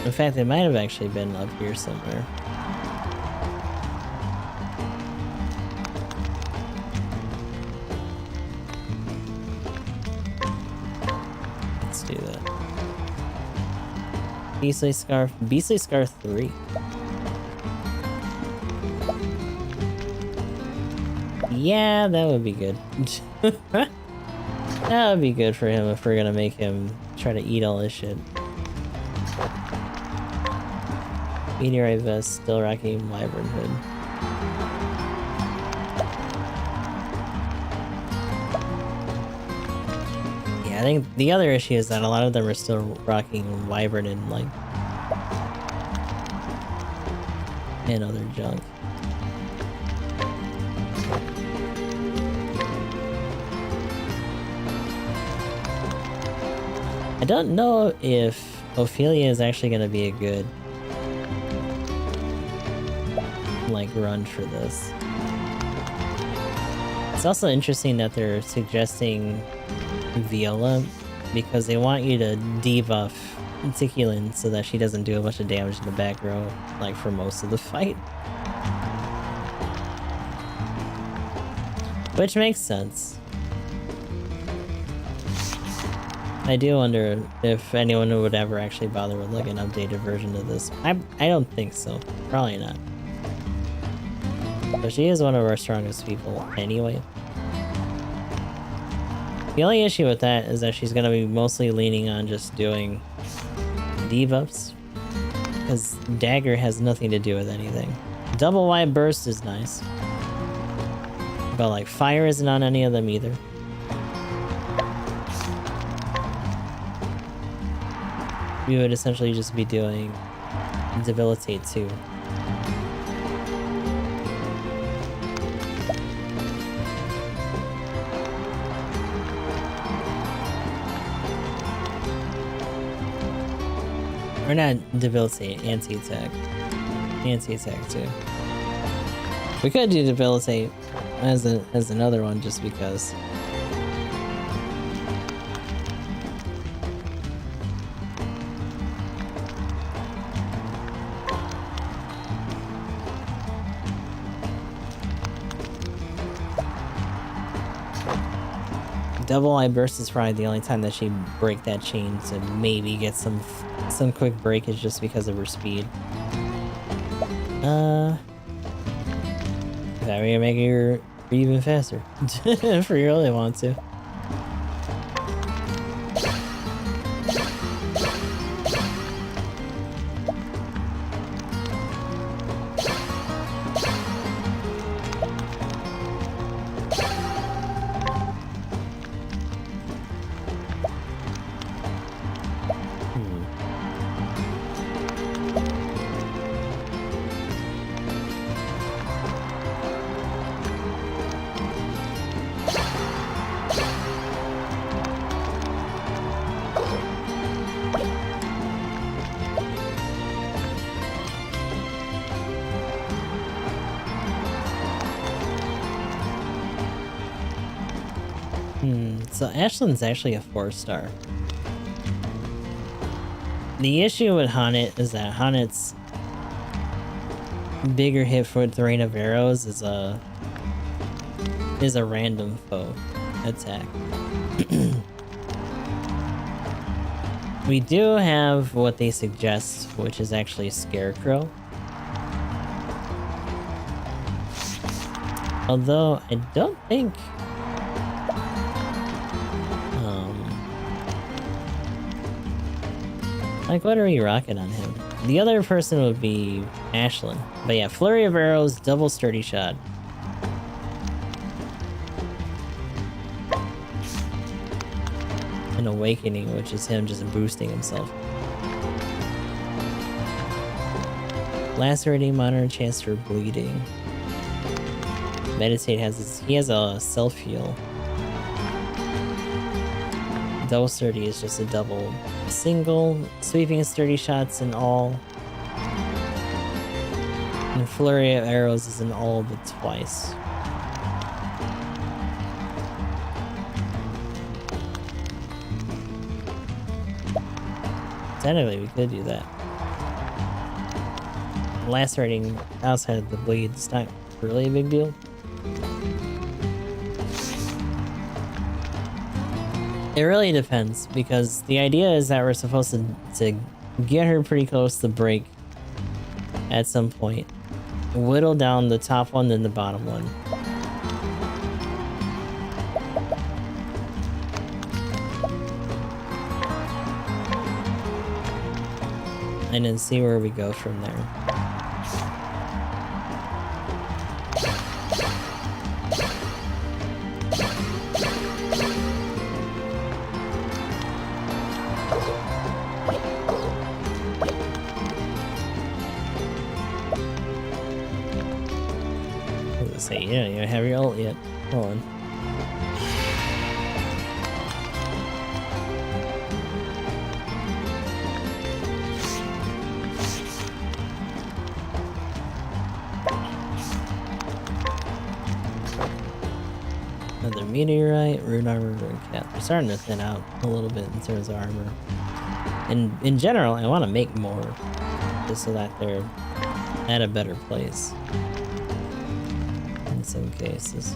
In fact, it might have actually been up here somewhere. Let's do that. Beastly Scarf. Beastly Scarf 3. Yeah, that would be good. That would be good for him if we're gonna make him try to eat all this shit. Meteorite Vest, still rocking Wyvern Hood. Yeah, I think the other issue is that a lot of them are still rocking Wyvern and like... and other junk. I don't know if Ophelia is actually going to be a good like run for this. It's also interesting that they're suggesting Viola because they want you to debuff Ticulin so that she doesn't do a bunch of damage in the back row like for most of the fight. Which makes sense. I do wonder if anyone would ever actually bother with like an updated version of this. I don't think so. Probably not. But she is one of our strongest people anyway. The only issue with that is that she's gonna be mostly leaning on just doing debuffs. Because Dagger has nothing to do with anything. Double wide burst is nice. But like fire isn't on any of them either. we would essentially just be doing Debilitate 2. Or not Debilitate, Anti-Attack. Anti-Attack 2. We could do Debilitate as another one just because. Double Eye Burst is probably the only time that she'd break that chain to maybe get some quick breakage just because of her speed. That way you make her even faster if you really want to. So Ashland's actually a 4-star. The issue with Haunted is that Haunted's bigger hit for the Rain of Arrows is a random foe attack. We do have what they suggest, which is actually Scarecrow. Although I don't think like, what are we rocking on him? The other person would be Ashland. But yeah, Flurry of Arrows, double Sturdy Shot. And Awakening, which is him just boosting himself. Lacerating, monitor chance for bleeding. Meditate he has a self-heal. Double Sturdy is just a double single, sweeping Sturdy Shots in all. And Flurry of Arrows is in all but twice. Technically, we could do that. Lacerating outside of the bleed is not really a big deal. It really depends, because the idea is that we're supposed to get her pretty close to break at some point. Whittle down the top one, then the bottom one. And then see where we go from there. Say, yeah, you don't have your ult yet. Hold on. Another meteorite, rune armor, rune cap. We're starting to thin out a little bit in terms of armor. And in general, I want to make more, just so that they're at a better place. In some cases.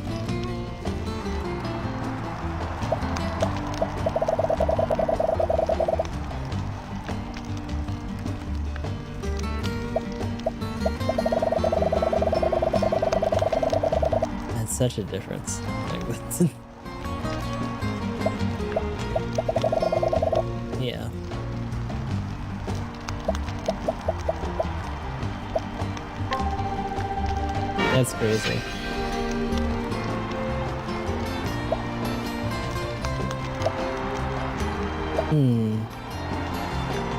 That's such a difference. Yeah. That's crazy.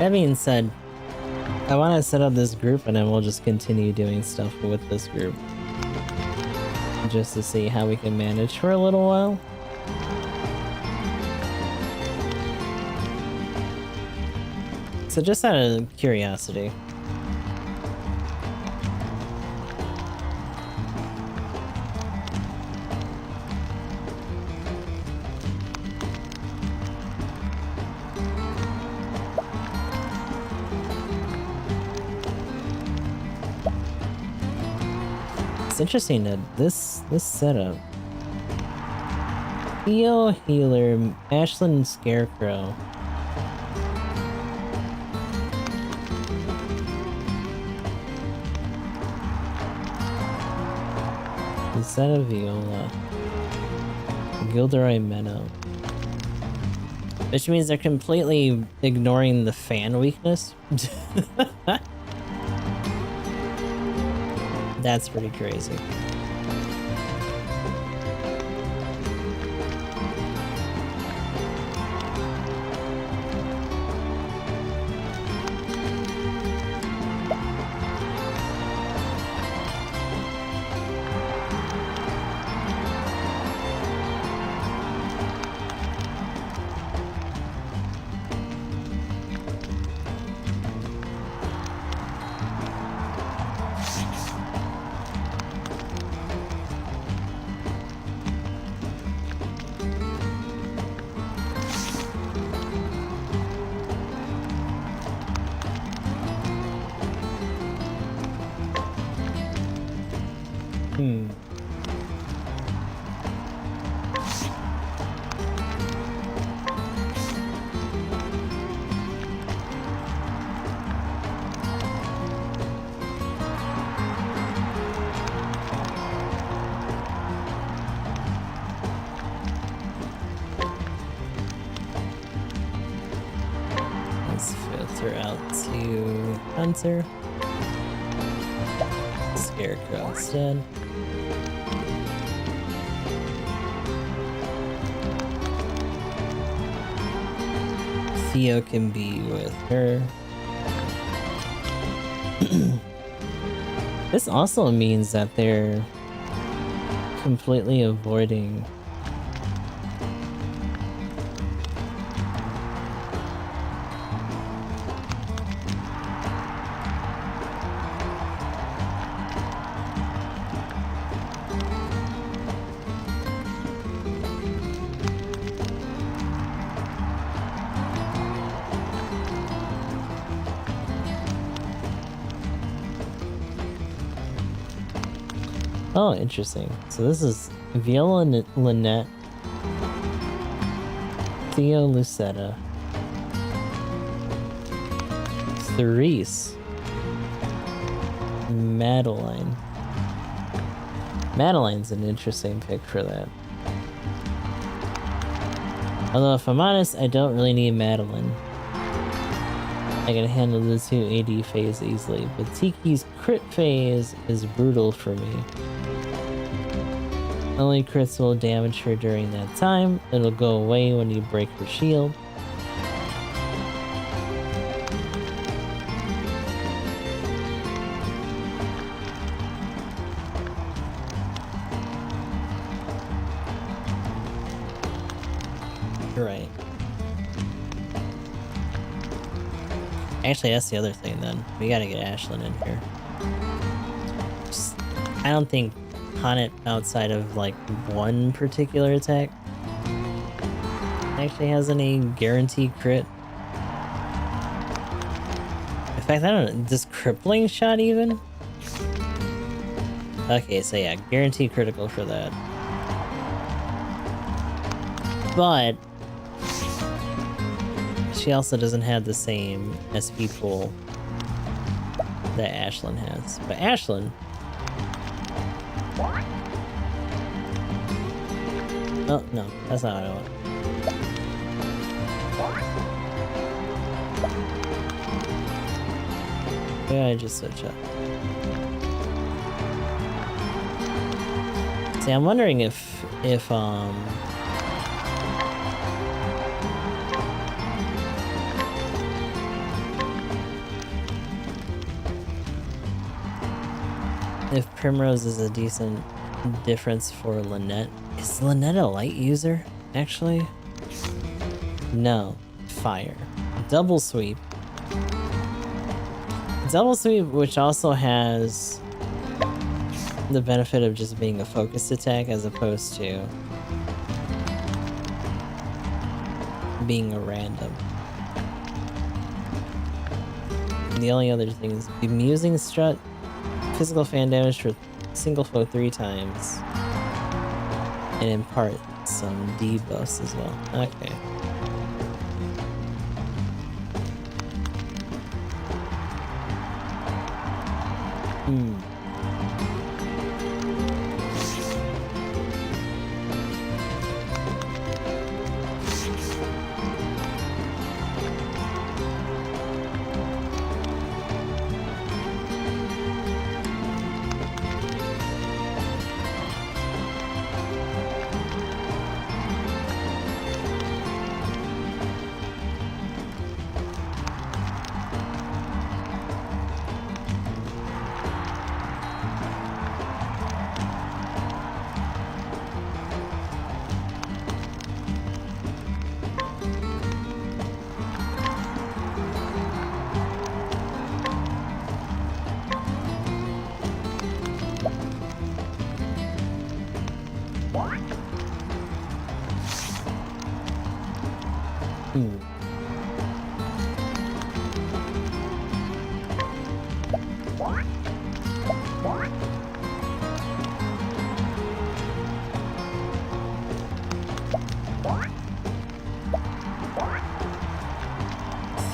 That being said, I want to set up this group and then we'll just continue doing stuff with this group. Just to see how we can manage for a little while. So just out of curiosity. It's interesting that this setup. Theo Healer, Ashlyn Scarecrow. Zeta Viola. Gilderoy Menno. Which means they're completely ignoring the fan weakness. That's pretty crazy. Let's filter out to Hunter. Scarecrow instead. Theo can be with her. This also means that they're completely avoiding Oh, interesting. So this is Viola Lynette, Theo Lucetta, Therese, Madeline. Madeline's an interesting pick for that. Although, if I'm honest, I don't really need Madeline. I can handle the 2 AD phase easily, but Tiki's crit phase is brutal for me. Only crits will damage her during that time. It'll go away when you break her shield. Right. Actually, that's the other thing then. We gotta get Ashlyn in here. I don't think on it outside of like one particular attack actually has any guaranteed crit. In fact, I don't know, does crippling shot even? Okay, so yeah, guaranteed critical for that. But she also doesn't have the same SP pool that Ashlyn has. But Ashlyn, oh, no, that's not what I want. Maybe I just switch up. See, I'm wondering if if Primrose is a decent difference for Lynette. Is Lynette a light user, actually? No. Fire. Double Sweep. Double Sweep, which also has the benefit of just being a focused attack as opposed to being a random. The only other thing is Bemusing Strut, physical fan damage for single foe 3 times, and impart some debuffs as well. Okay.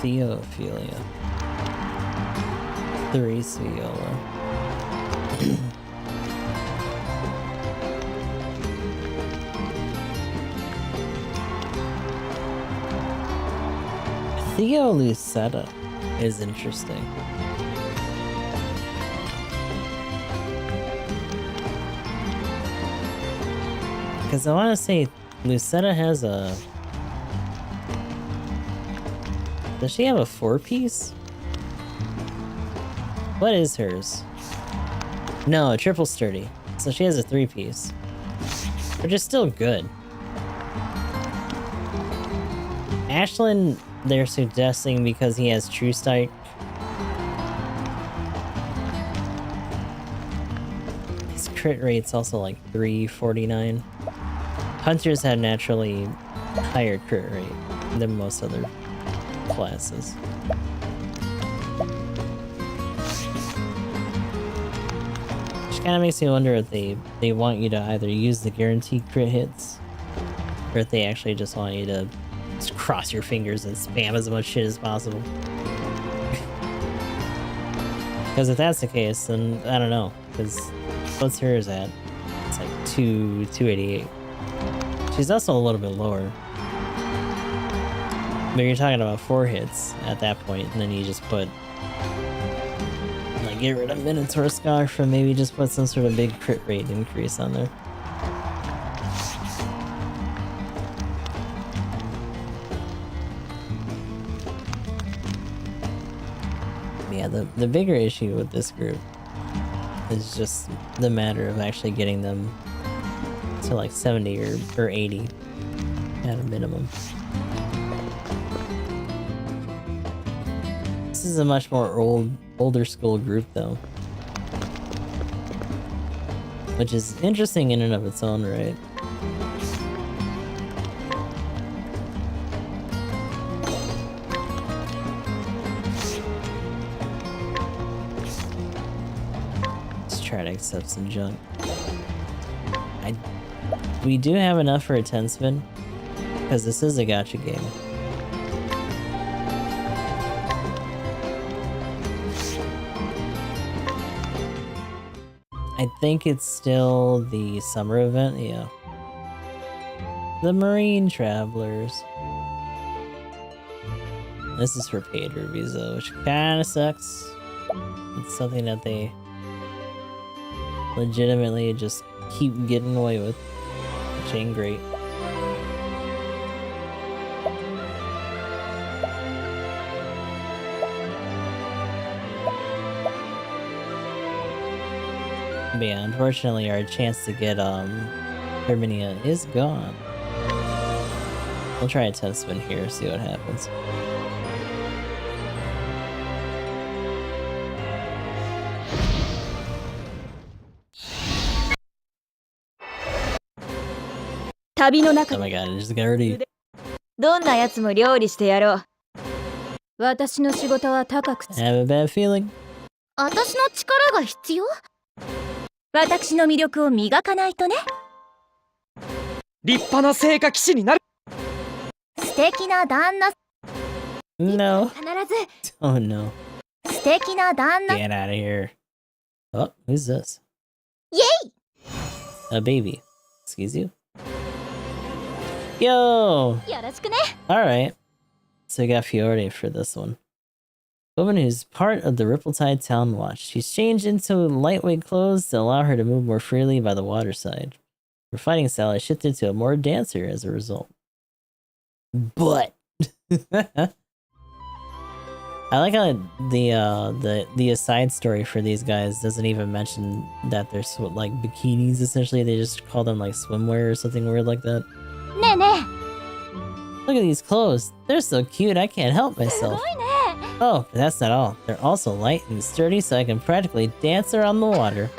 Theophilia. 3 Viola. Theo Lucetta is interesting. Because I want to say Lucetta has a... Does she have a 4-piece? What is hers? No, a triple sturdy. So she has a 3-piece. Which is still good. Ashland, they're suggesting because he has True Strike. His crit rate's also like 349. Hunters have naturally higher crit rate than most other classes. Which kind of makes me wonder if they want you to either use the guaranteed crit hits, or if they actually just want you to just cross your fingers and spam as much shit as possible. Because if that's the case, then I don't know. Because what's hers at? It's like 288. She's also a little bit lower. But you're talking about 4 hits at that point, and then you just put, like, get rid of Minotaur Scarf, and maybe just put some sort of big crit rate increase on there. Yeah, the bigger issue with this group is just the matter of actually getting them to like 70 or 80 at a minimum. This is a much more older school group though, which is interesting in and of its own right. Let's try to accept some junk. We do have enough for a 10 spin, because this is a gacha game. I think it's still the summer event, yeah. The Marine Travelers. This is for paid reviews though, which kinda sucks. It's something that they legitimately just keep getting away with, which ain't great. But yeah, unfortunately our chance to get Herminia is gone. We'll try a test spin here, see what happens. Oh my god, I just got ready. どんなやつも料理してやろう。私の仕事は高く I have a bad feeling. 私の力が必要？私の魅力を磨かないとね。立派な聖火騎士になる。素敵な旦那。 No. 必ず Oh no. 素敵な旦那。 Get out of here. Oh, who's this? Yay! A baby. Excuse you? Yo! よろしくね。 Alright. So we got Fiore for this one. Woman who's part of the Ripple-Tide Town Watch. She's changed into lightweight clothes to allow her to move more freely by the waterside. Her fighting style has shifted to a more dancer as a result. But I like how the aside story for these guys doesn't even mention that they're like bikinis. Essentially, they just call them like swimwear or something weird like that. ねえねえ。 Look at these clothes. They're so cute. I can't help myself. Oh, but that's not all. They're also light and sturdy, so I can practically dance around the water.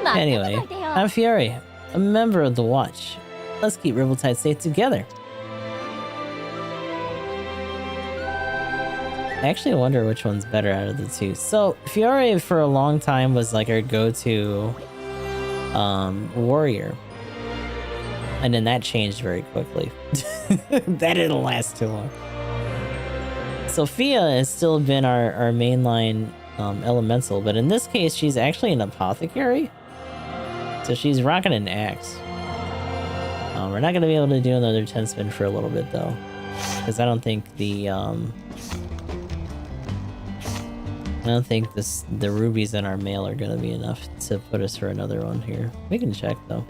Anyway, I'm Fiore, a member of the Watch. Let's keep Ripple-Tide safe together. I actually wonder which one's better out of the two. So, Fiore for a long time was like our go-to warrior. And then that changed very quickly. That didn't last too long. Sophia has still been our mainline elemental, but in this case, she's actually an apothecary. So she's rocking an axe. We're not going to be able to do another 10 spin for a little bit, though. Because I don't think the the rubies in our mail are going to be enough to put us for another one here. We can check, though.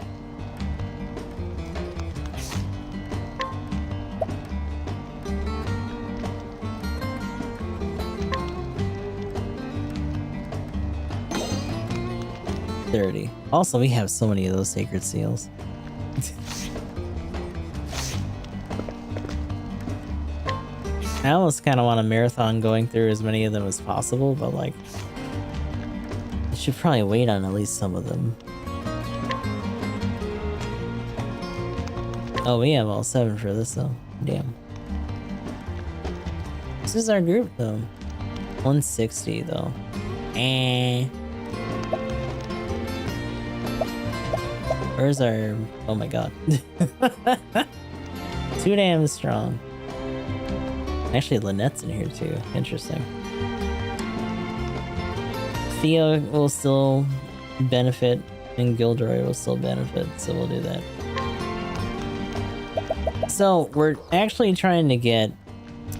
Also, we have so many of those sacred seals. I almost kind of want a marathon going through as many of them as possible, but like, I should probably wait on at least some of them. Oh, we have all 7 for this though. Damn. This is our group though. 160 though. Where's our... Oh my god. Too damn strong. Actually, Lynette's in here too. Interesting. Thea will still benefit, and Gilderoy will still benefit, so we'll do that. So, we're actually trying to get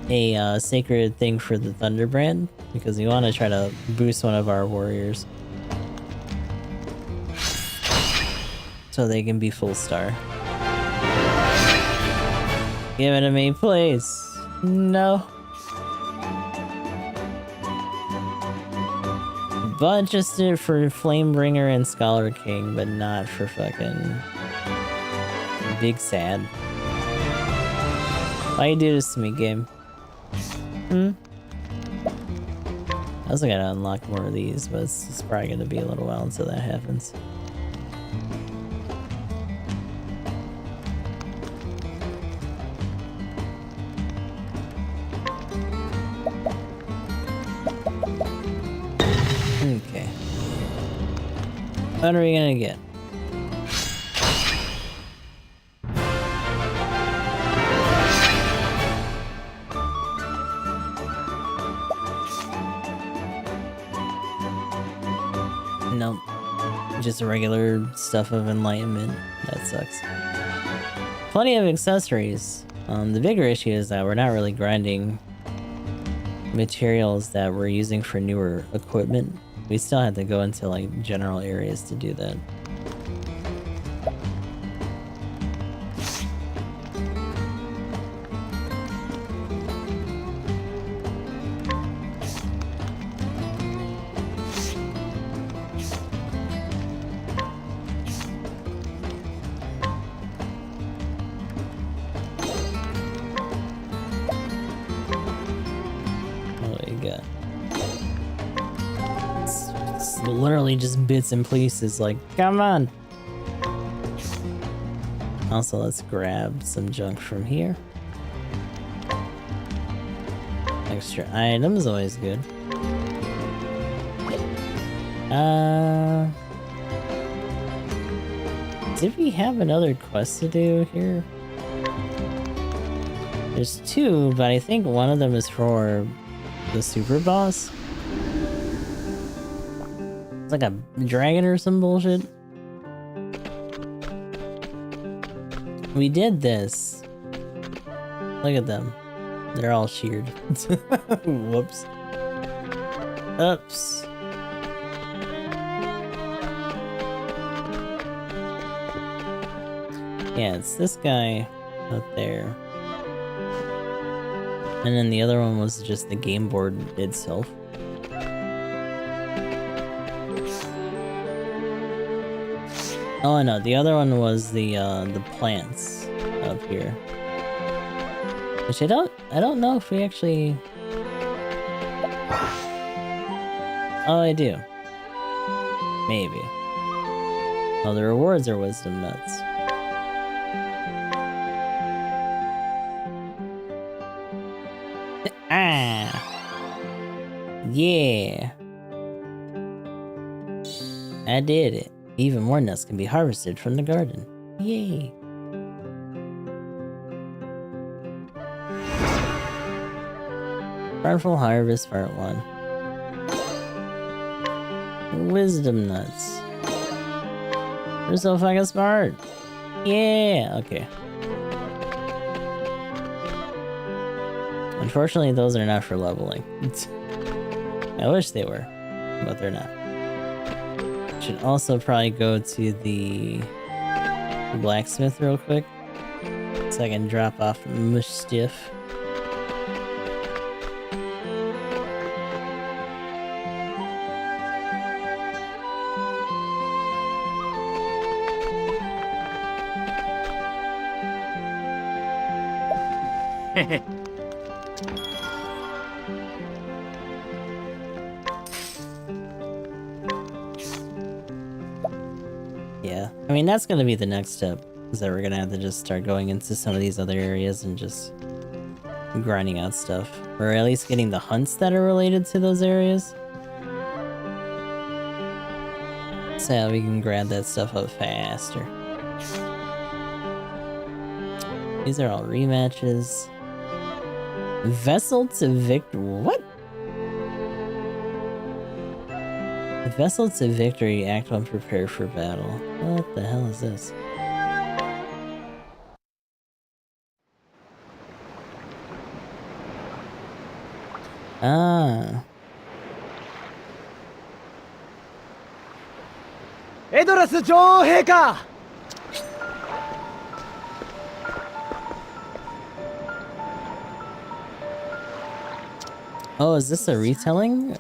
a sacred thing for the Thunderbrand, because we want to try to boost one of our warriors. So they can be full star. Give it to me, please. No. But just did it for Flamebringer and Scholar King, but not for fucking Big Sad. Why you do this to me, game? I also gotta unlock more of these, but it's probably gonna be a little while until that happens. Okay. What are we gonna get? Nope. Just a regular stuff of enlightenment. That sucks. Plenty of accessories. The bigger issue is that we're not really grinding materials that we're using for newer equipment. We still have to go into like general areas to do that. Literally just bits and pieces, like, come on! Also, let's grab some junk from here. Extra items, always good. Did we have another quest to do here? There's two, but I think one of them is for the super boss. It's like a dragon or some bullshit. We did this. Look at them. They're all sheared. Whoops. Oops. Yeah, it's this guy up there. And then the other one was just the game board itself. Oh no, the other one was the plants up here. Which I don't know if we actually... Oh, I do. Maybe. Oh, the rewards are wisdom nuts. Ah! Yeah! I did it. Even more nuts can be harvested from the garden. Yay! Powerful Harvest Part 1. Wisdom nuts. We're so fucking smart! Yeah! Okay. Unfortunately, those are not for leveling. I wish they were, but they're not. Should also probably go to the blacksmith real quick, so I can drop off mush stiff. Yeah, I mean, that's gonna be the next step, is that we're gonna have to just start going into some of these other areas and just grinding out stuff. Or at least getting the hunts that are related to those areas. So yeah, we can grab that stuff up faster. These are all rematches. Vessel to victory. What? Vessel to victory, act when prepared for battle. What the hell is this? Ah. Edoras 女王陛下 Oh, is this a retelling?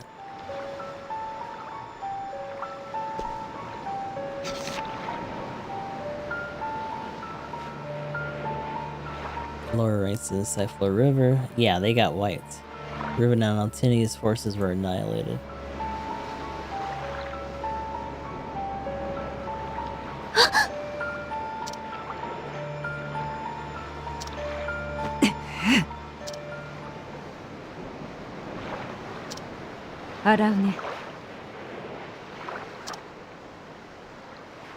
Lower rights to the Cyflow River. Yeah, they got wiped. Riven and Altini's forces were annihilated.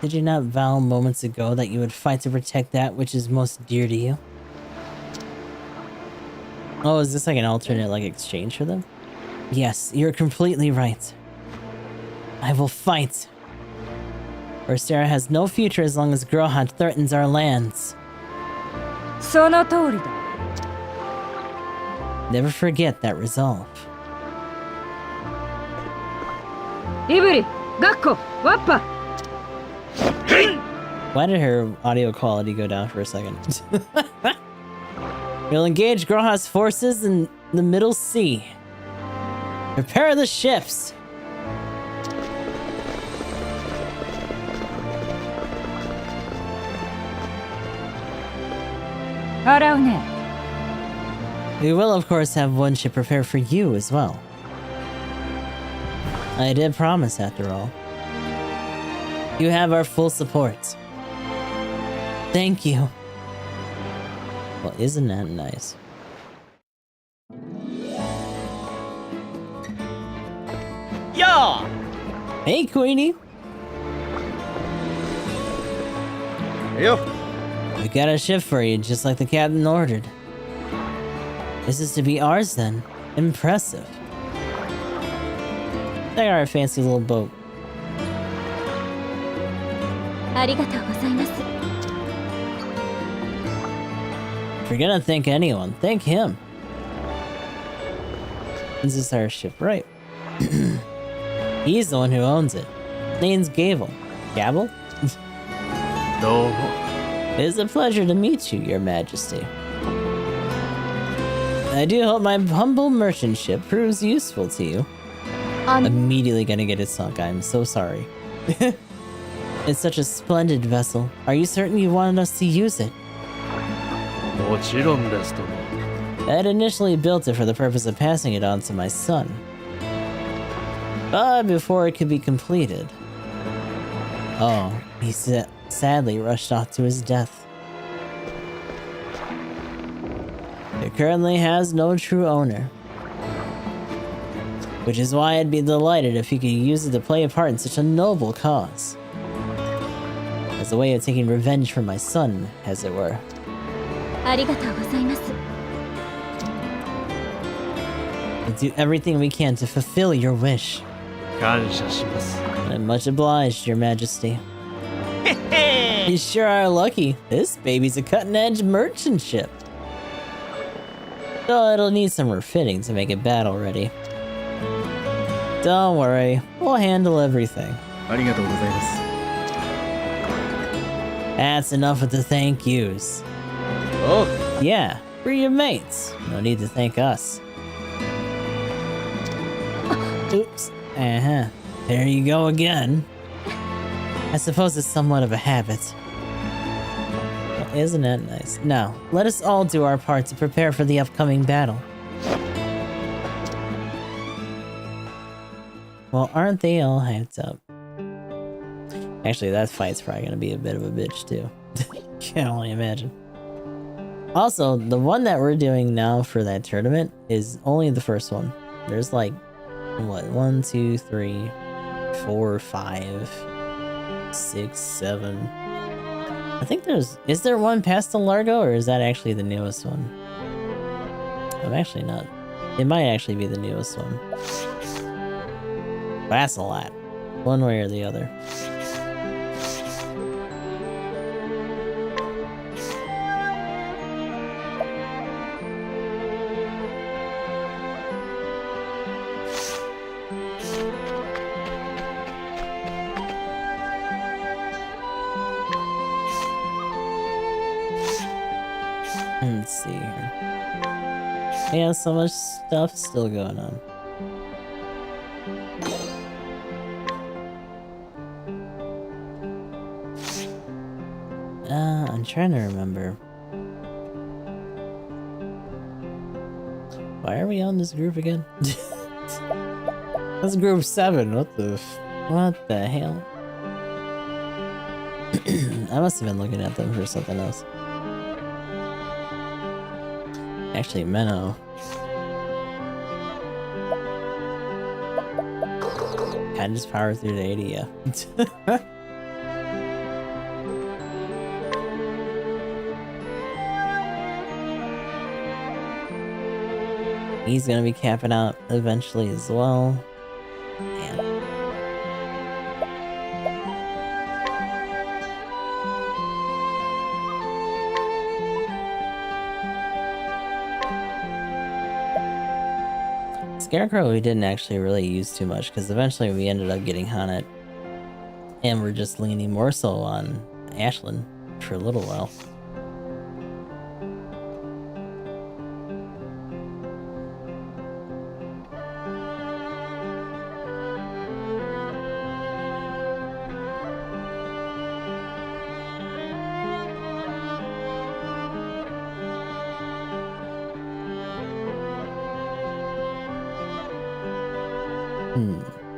Did you not vow moments ago that you would fight to protect that which is most dear to you? Oh, is this like an alternate like exchange for them? Yes, you're completely right. I will fight. Orstera has no future as long as Grohat threatens our lands. Never forget that resolve. Why did her audio quality go down for a second? We'll engage Grohat's forces in the Middle Sea. Prepare the ships! We will, of course, have one ship prepared for you as well. I did promise, after all. You have our full support. Thank you. Well, isn't that nice? Yeah! Hey, Queenie. Yo! We got a ship for you, just like the captain ordered. This is to be ours, then. Impressive. They are a fancy little boat. ありがとうございます。 If you're gonna thank anyone, thank him. This is our ship, right? He's the one who owns it. Name's Gable. Gable? どうも It is a pleasure to meet you, Your Majesty. I do hope my humble merchant ship proves useful to you. Immediately gonna get it sunk. I'm so sorry. It's such a splendid vessel. Are you certain you wanted us to use it? もちろんですとも I had initially built it for the purpose of passing it on to my son. But before it could be completed... Oh, he sadly rushed off to his death. It currently has no true owner. Which is why I'd be delighted if you could use it to play a part in such a noble cause. As a way of taking revenge for my son, as it were. ありがとうございます。 We'll do everything we can to fulfill your wish. 感謝します I'm much obliged, Your Majesty. You sure are lucky. This baby's a cutting-edge merchant ship. Though it'll need some refitting to make it battle-ready. Don't worry, we'll handle everything. ありがとうございます。 That's enough with the thank yous. Oh! Yeah, we're your mates. No need to thank us. Oops. There you go again. I suppose it's somewhat of a habit. Well, isn't that nice? Now, let us all do our part to prepare for the upcoming battle. Well, aren't they all hyped up? Actually, that fight's probably gonna be a bit of a bitch, too. Can only imagine. Also, the one that we're doing now for that tournament is only the first one. There's like, what, 1, 2, 3, 4, 5, 6, 7. I think is there one past the Largo, or is that actually the newest one? I'm actually not. It might actually be the newest one. But that's a lot. One way or the other. Let's see here. Yeah, so much stuff still going on. I'm trying to remember. Why are we on this group again? That's group 7. What the hell? I must have been looking at them for something else. Actually, Menno. Can I just power through to 80? Yeah. He's gonna be capping out eventually as well. Man. Scarecrow we didn't actually really use too much because eventually we ended up getting Hanet. And we're just leaning more so on Ashlyn for a little while.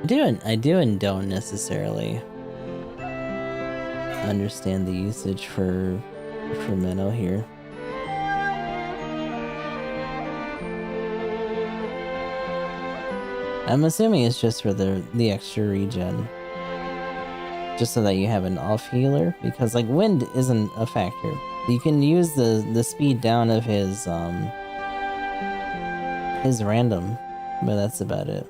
I do and don't necessarily understand the usage for Minnow here. I'm assuming it's just for the extra regen. Just so that you have an off healer, because like wind isn't a factor. You can use the speed down of his random, but that's about it.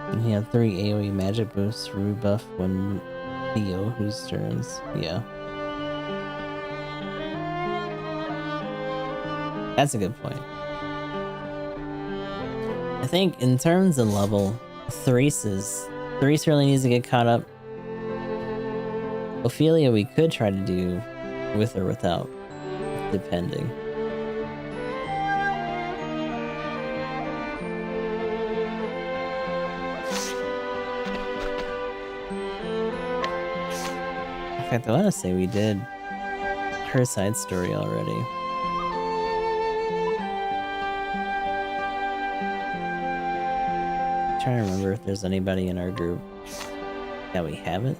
And he had 3 AoE magic boosts, rebuff when Theo, whose turns, yeah. That's a good point. I think in terms of level, Therese really needs to get caught up. Ophelia we could try to do with or without, depending. In fact, I want to say we did her side story already. I'm trying to remember if there's anybody in our group that we haven't.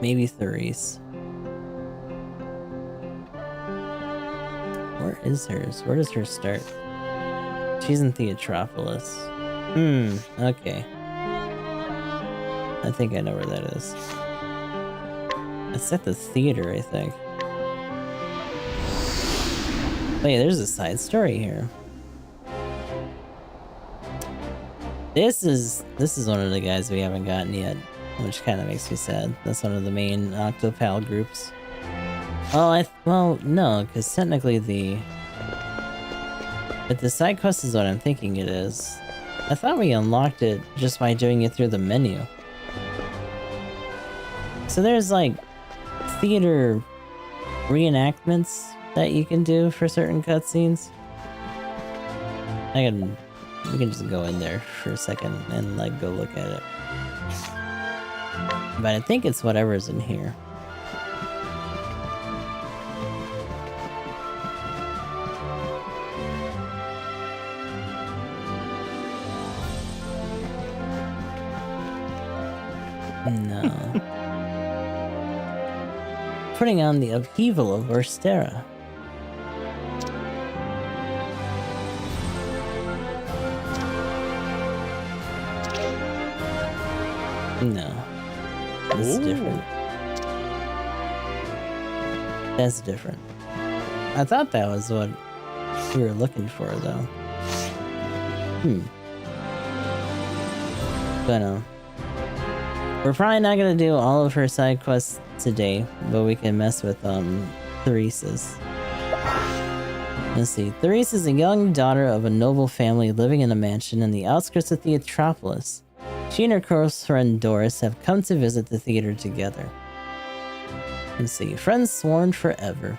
Maybe Therese. Where is hers? Where does hers start? She's in Theatropolis. Okay. I think I know where that is. It's at the theater, I think. Wait, there's a side story here. This is one of the guys we haven't gotten yet, which kind of makes me sad. That's one of the main Octopath groups. Oh, well, no, because technically but the side quest is what I'm thinking it is. I thought we unlocked it just by doing it through the menu. So there's like theater reenactments that you can do for certain cutscenes. We can just go in there for a second and like go look at it. But I think it's whatever's in here. No. Putting on the upheaval of Orstera. No. That's different. That's different. I thought that was what we were looking for, though. But no. We're probably not gonna do all of her side quests today, but we can mess with Therese's. Let's see. Therese is a young daughter of a noble family living in a mansion in the outskirts of Theatropolis. She and her close friend Doris have come to visit the theater together. Let's see. Friends sworn forever.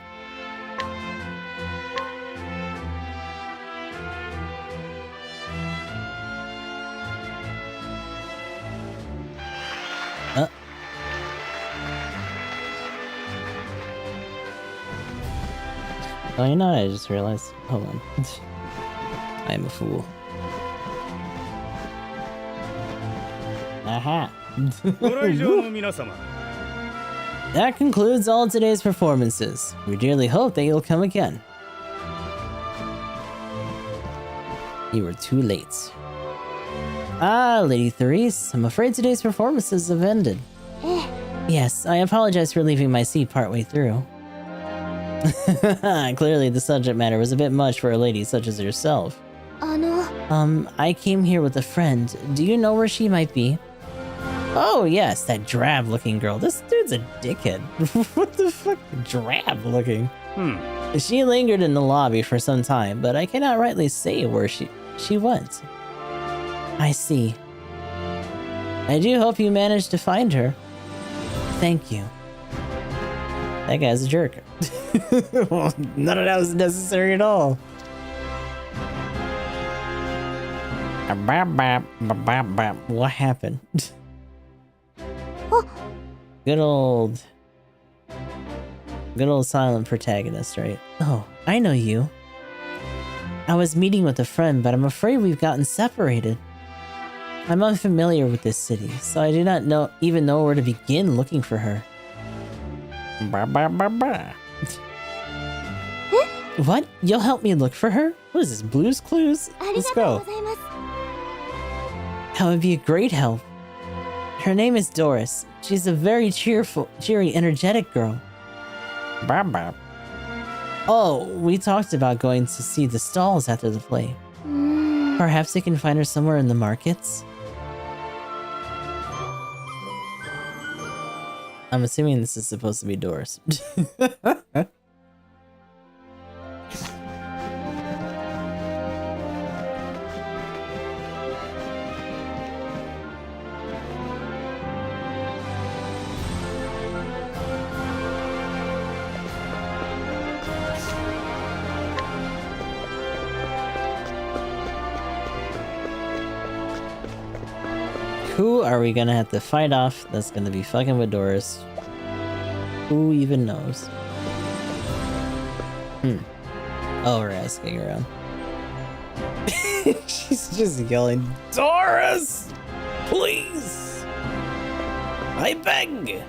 Oh, you know what I just realized? Hold on. I'm a fool. Aha! That concludes all today's performances. We dearly hope that you'll come again. You were too late. Ah, Lady Therese, I'm afraid today's performances have ended. Yes, I apologize for leaving my seat partway through. Clearly the subject matter was a bit much for a lady such as yourself. I came here with a friend. Do you know where she might be? Oh yes, that drab-looking girl. This dude's a dickhead. What the fuck? Drab-looking? She lingered in the lobby for some time, but I cannot rightly say where she went. I see. I do hope you managed to find her. Thank you. That guy's a jerk. Well, none of that was necessary at all. What happened? Good old silent protagonist, right? Oh, I know you. I was meeting with a friend, but I'm afraid we've gotten separated. I'm unfamiliar with this city, so I do not even know where to begin looking for her. What? You'll help me look for her? What is this, Blue's Clues? Let's go. That would be a great help. Her name is Doris. She's a very cheery, energetic girl. Oh, we talked about going to see the stalls after the play. Perhaps we can find her somewhere in the markets? I'm assuming this is supposed to be Doris. Who are we gonna have to fight off that's gonna be fucking with Doris? Who even knows? Oh, we're asking around. She's just yelling, Doris! Please! I beg!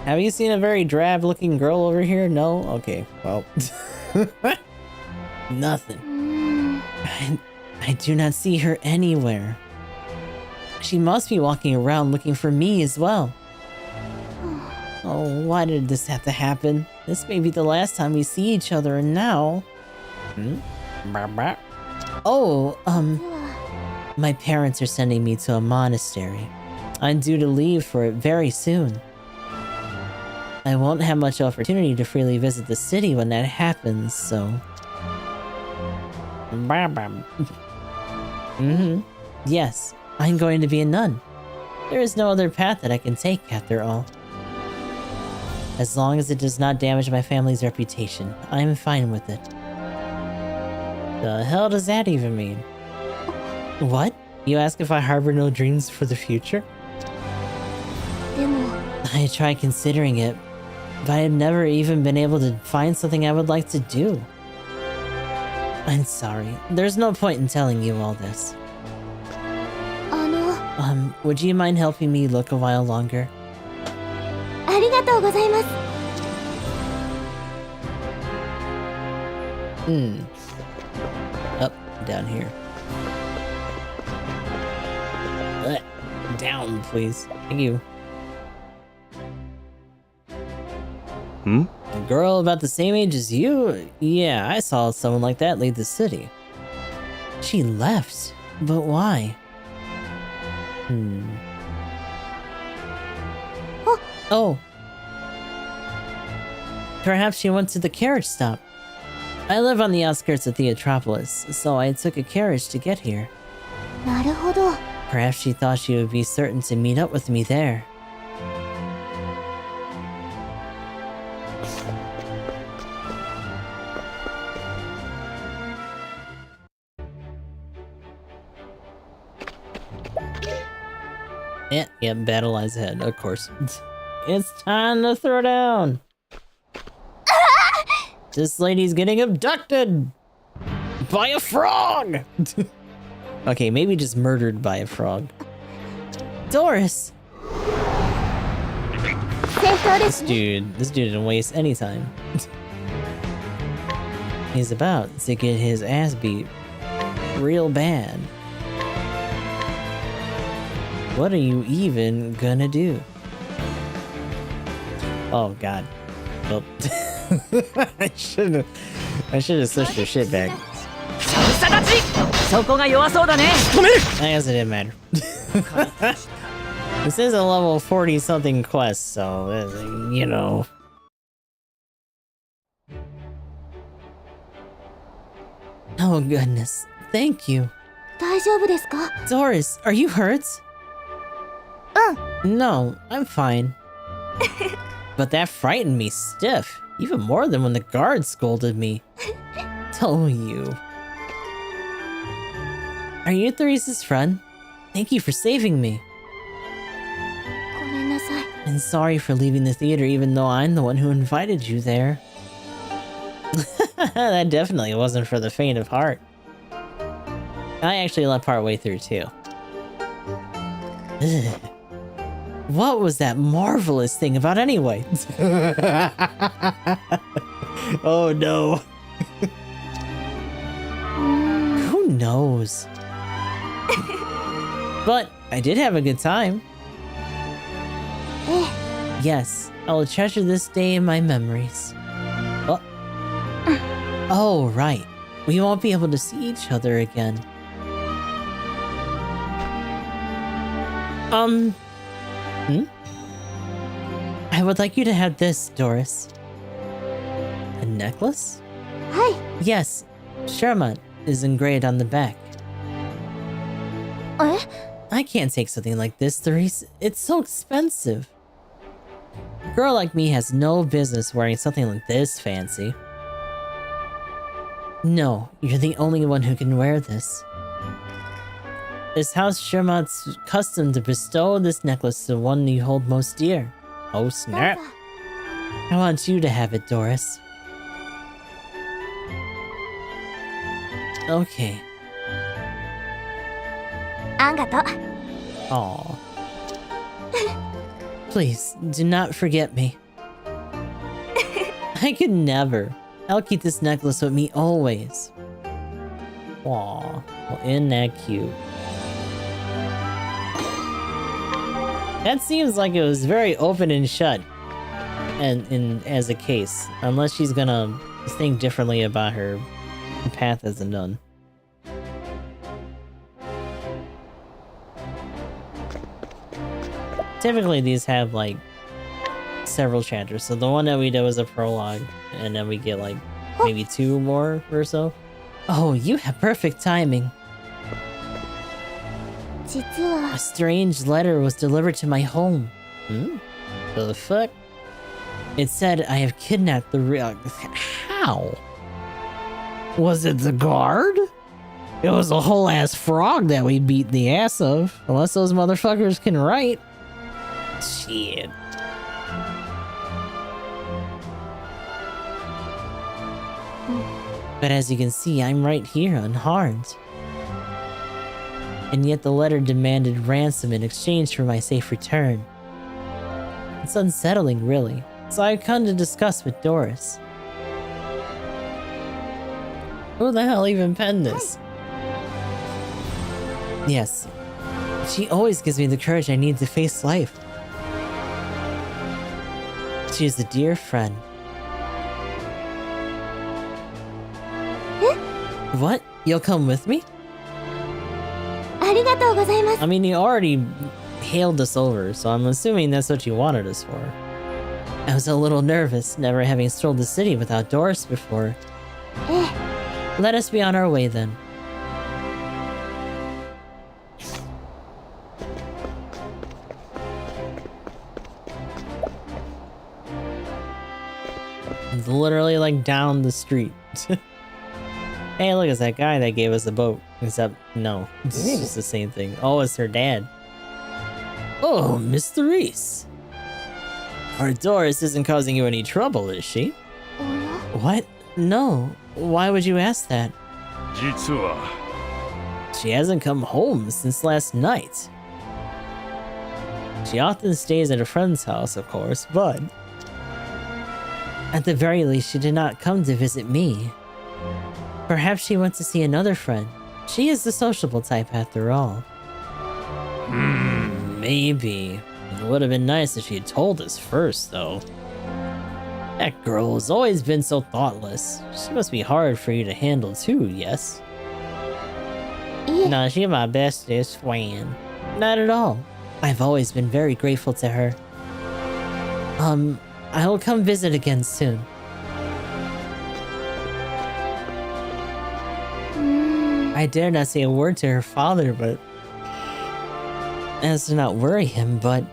Have you seen a very drab looking girl over here? No? Okay, well. Nothing. I do not see her anywhere. She must be walking around looking for me as well. Oh, why did this have to happen? This may be the last time we see each other, and now... Oh, my parents are sending me to a monastery. I'm due to leave for it very soon. I won't have much opportunity to freely visit the city when that happens, so... Yes, I'm going to be a nun. There is no other path that I can take after all. As long as it does not damage my family's reputation, I'm fine with it. The hell does that even mean? What? You ask if I harbor no dreams for the future? I tried considering it, but I've never even been able to find something I would like to do. I'm sorry. There's no point in telling you all this. Would you mind helping me look a while longer? Up, down here. Down, please. Thank you. A girl about the same age as you? Yeah, I saw someone like that leave the city. She left, but why? Oh. Perhaps she went to the carriage stop. I live on the outskirts of Theatropolis, so I took a carriage to get here. Perhaps she thought she would be certain to meet up with me there. Yeah, battle lies ahead, of course. It's time to throw down! This lady's getting abducted! By a frog! Okay, maybe just murdered by a frog. Doris! This dude didn't waste any time. He's about to get his ass beat real bad. What are you even gonna do? Oh god. Well, I should have switched her shit back. I guess it didn't matter. This is a level 40 something quest, so you know. Oh goodness, thank you. Doris, are you hurt? No, I'm fine. But that frightened me stiff, even more than when the guard scolded me. Oh, you. Are you Therese's friend? Thank you for saving me. ごめんなさい。 And sorry for leaving the theater even though I'm the one who invited you there. That definitely wasn't for the faint of heart. I actually left partway through too. Ugh. What was that marvelous thing about anyway? Oh no. Who knows? But I did have a good time. Yes, I will treasure this day in my memories. Oh. Oh, right. We won't be able to see each other again. I would like you to have this, Doris. A necklace? はい。 Yes, Sherman is engraved on the back. え I can't take something like this, Therese. It's so expensive. A girl like me has no business wearing something like this fancy. No, you're the only one who can wear this. It's House Sherman's custom to bestow this necklace to the one you hold most dear. Oh snap. I want you to have it, Doris. Okay. あんがとう。 Aw. Please, do not forget me. I could never. I'll keep this necklace with me always. Aw. Well, isn't that cute? That seems like it was very open and shut. And as a case. Unless she's gonna think differently about her path as a nun. Typically these have like several chapters, so the one that we did was a prologue, and then we get like maybe 2 more or so. Oh, you have perfect timing. 実は A strange letter was delivered to my home. The fuck? It said I have kidnapped the real. How? Was it the guard? It was a whole ass frog that we beat the ass of. Unless those motherfuckers can write. Shit. But as you can see, I'm right here, unharmed. And yet the letter demanded ransom in exchange for my safe return. It's unsettling, really. So I've come to discuss with Doris. Who the hell even penned this? Yes. She always gives me the courage I need to face life. She is a dear friend. What? You'll come with me? ありがとうございます。 I mean, you already hailed us over, so I'm assuming that's what you wanted us for. I was a little nervous, never having strolled the city without Doris before. Let us be on our way then. It's literally like down the street. Hey, look, it's that guy that gave us the boat. Except, no, it's just the same thing. Oh, it's her dad. Oh, Miss Therese. Our Doris isn't causing you any trouble, is she? What? No. Why would you ask that? 実は She hasn't come home since last night. She often stays at a friend's house, of course, but... At the very least, she did not come to visit me. Perhaps she went to see another friend. She is the sociable type after all. Maybe. It would have been nice if she had told us first, though. That girl has always been so thoughtless. She must be hard for you to handle too, yes? No, she's my bestest friend. Not at all. I've always been very grateful to her. I will come visit again soon. I dare not say a word to her father, but... as to not worry him, but...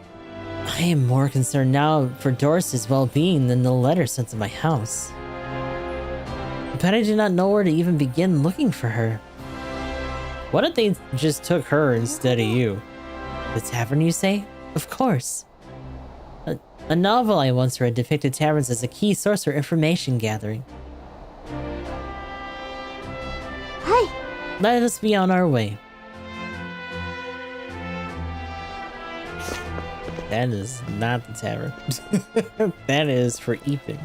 I am more concerned now for Doris's well-being than the letter sent to my house. But I do not know where to even begin looking for her. What if they just took her instead of you? The tavern, you say? Of course. A novel I once read depicted taverns as a key source for information gathering. Hi. Let us be on our way. That is not the tavern. That is for Ethan.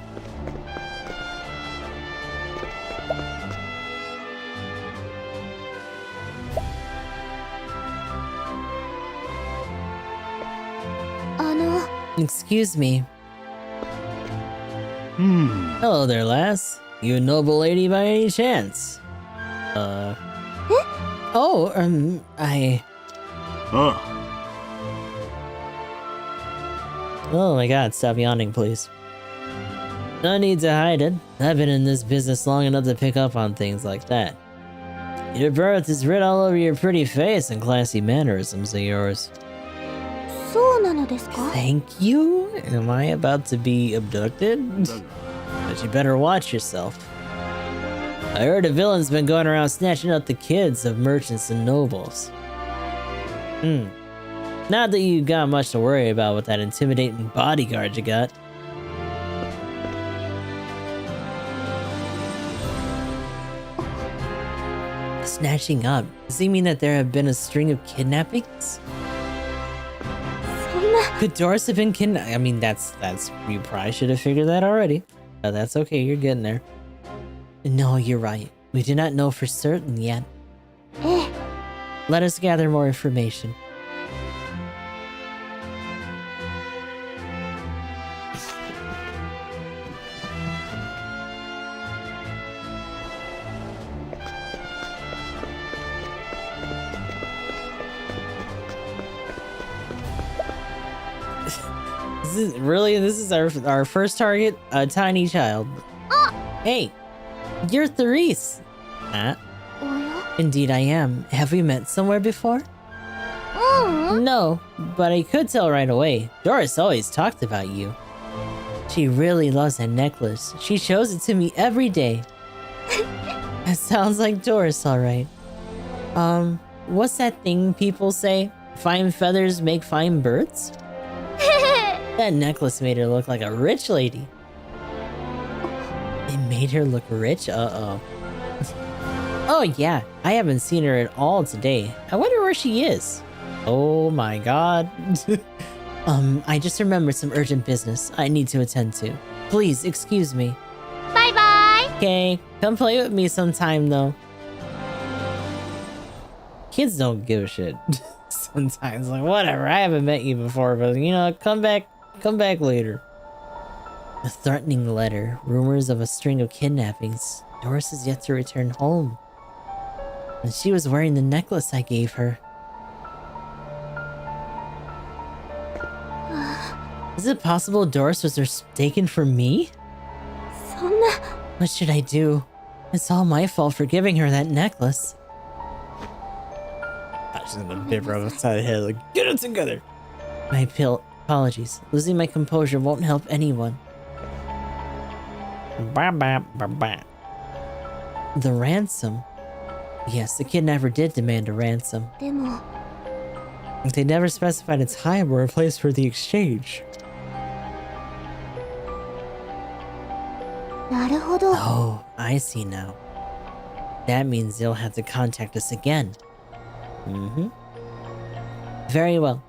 Excuse me. Hello there, lass. You a noble lady by any chance? Oh, Oh my god, stop yawning, please. No need to hide it. I've been in this business long enough to pick up on things like that. Your birth is writ all over your pretty face and classy mannerisms of yours. Thank you? Am I about to be abducted? But you better watch yourself. I heard a villain's been going around snatching up the kids of merchants and nobles. Not that you got much to worry about with that intimidating bodyguard you got. Snatching up? Does he mean that there have been a string of kidnappings? Could Doris have been kidnapped? I mean, that's you probably should have figured that already. But that's okay, you're getting there. No, you're right. We do not know for certain yet. Let us gather more information. This is our first target, a tiny child. Hey, you're Therese. Indeed I am. Have we met somewhere before? No, but I could tell right away. Doris always talked about you. She really loves that necklace. She shows it to me every day. That sounds like Doris, alright. What's that thing people say? Fine feathers make fine birds? That necklace made her look like a rich lady. It made her look rich? Uh-oh. Oh yeah, I haven't seen her at all today. I wonder where she is. Oh my god. I just remembered some urgent business I need to attend to. Please, excuse me. Bye-bye. Okay, come play with me sometime though. Kids don't give a shit. Sometimes, like, whatever, I haven't met you before, but you know, come back later. A threatening letter, rumors of a string of kidnappings. Doris is yet to return home. And she was wearing the necklace I gave her. Is it possible Doris was mistaken for me? What should I do? It's all my fault for giving her that necklace. I was gonna bit her upside the head, like, get it together! My apologies. Losing my composure won't help anyone. The ransom. Yes, the kidnapper did demand a ransom. They never specified a time or a place for the exchange. Oh, I see now. That means they'll have to contact us again. Very well.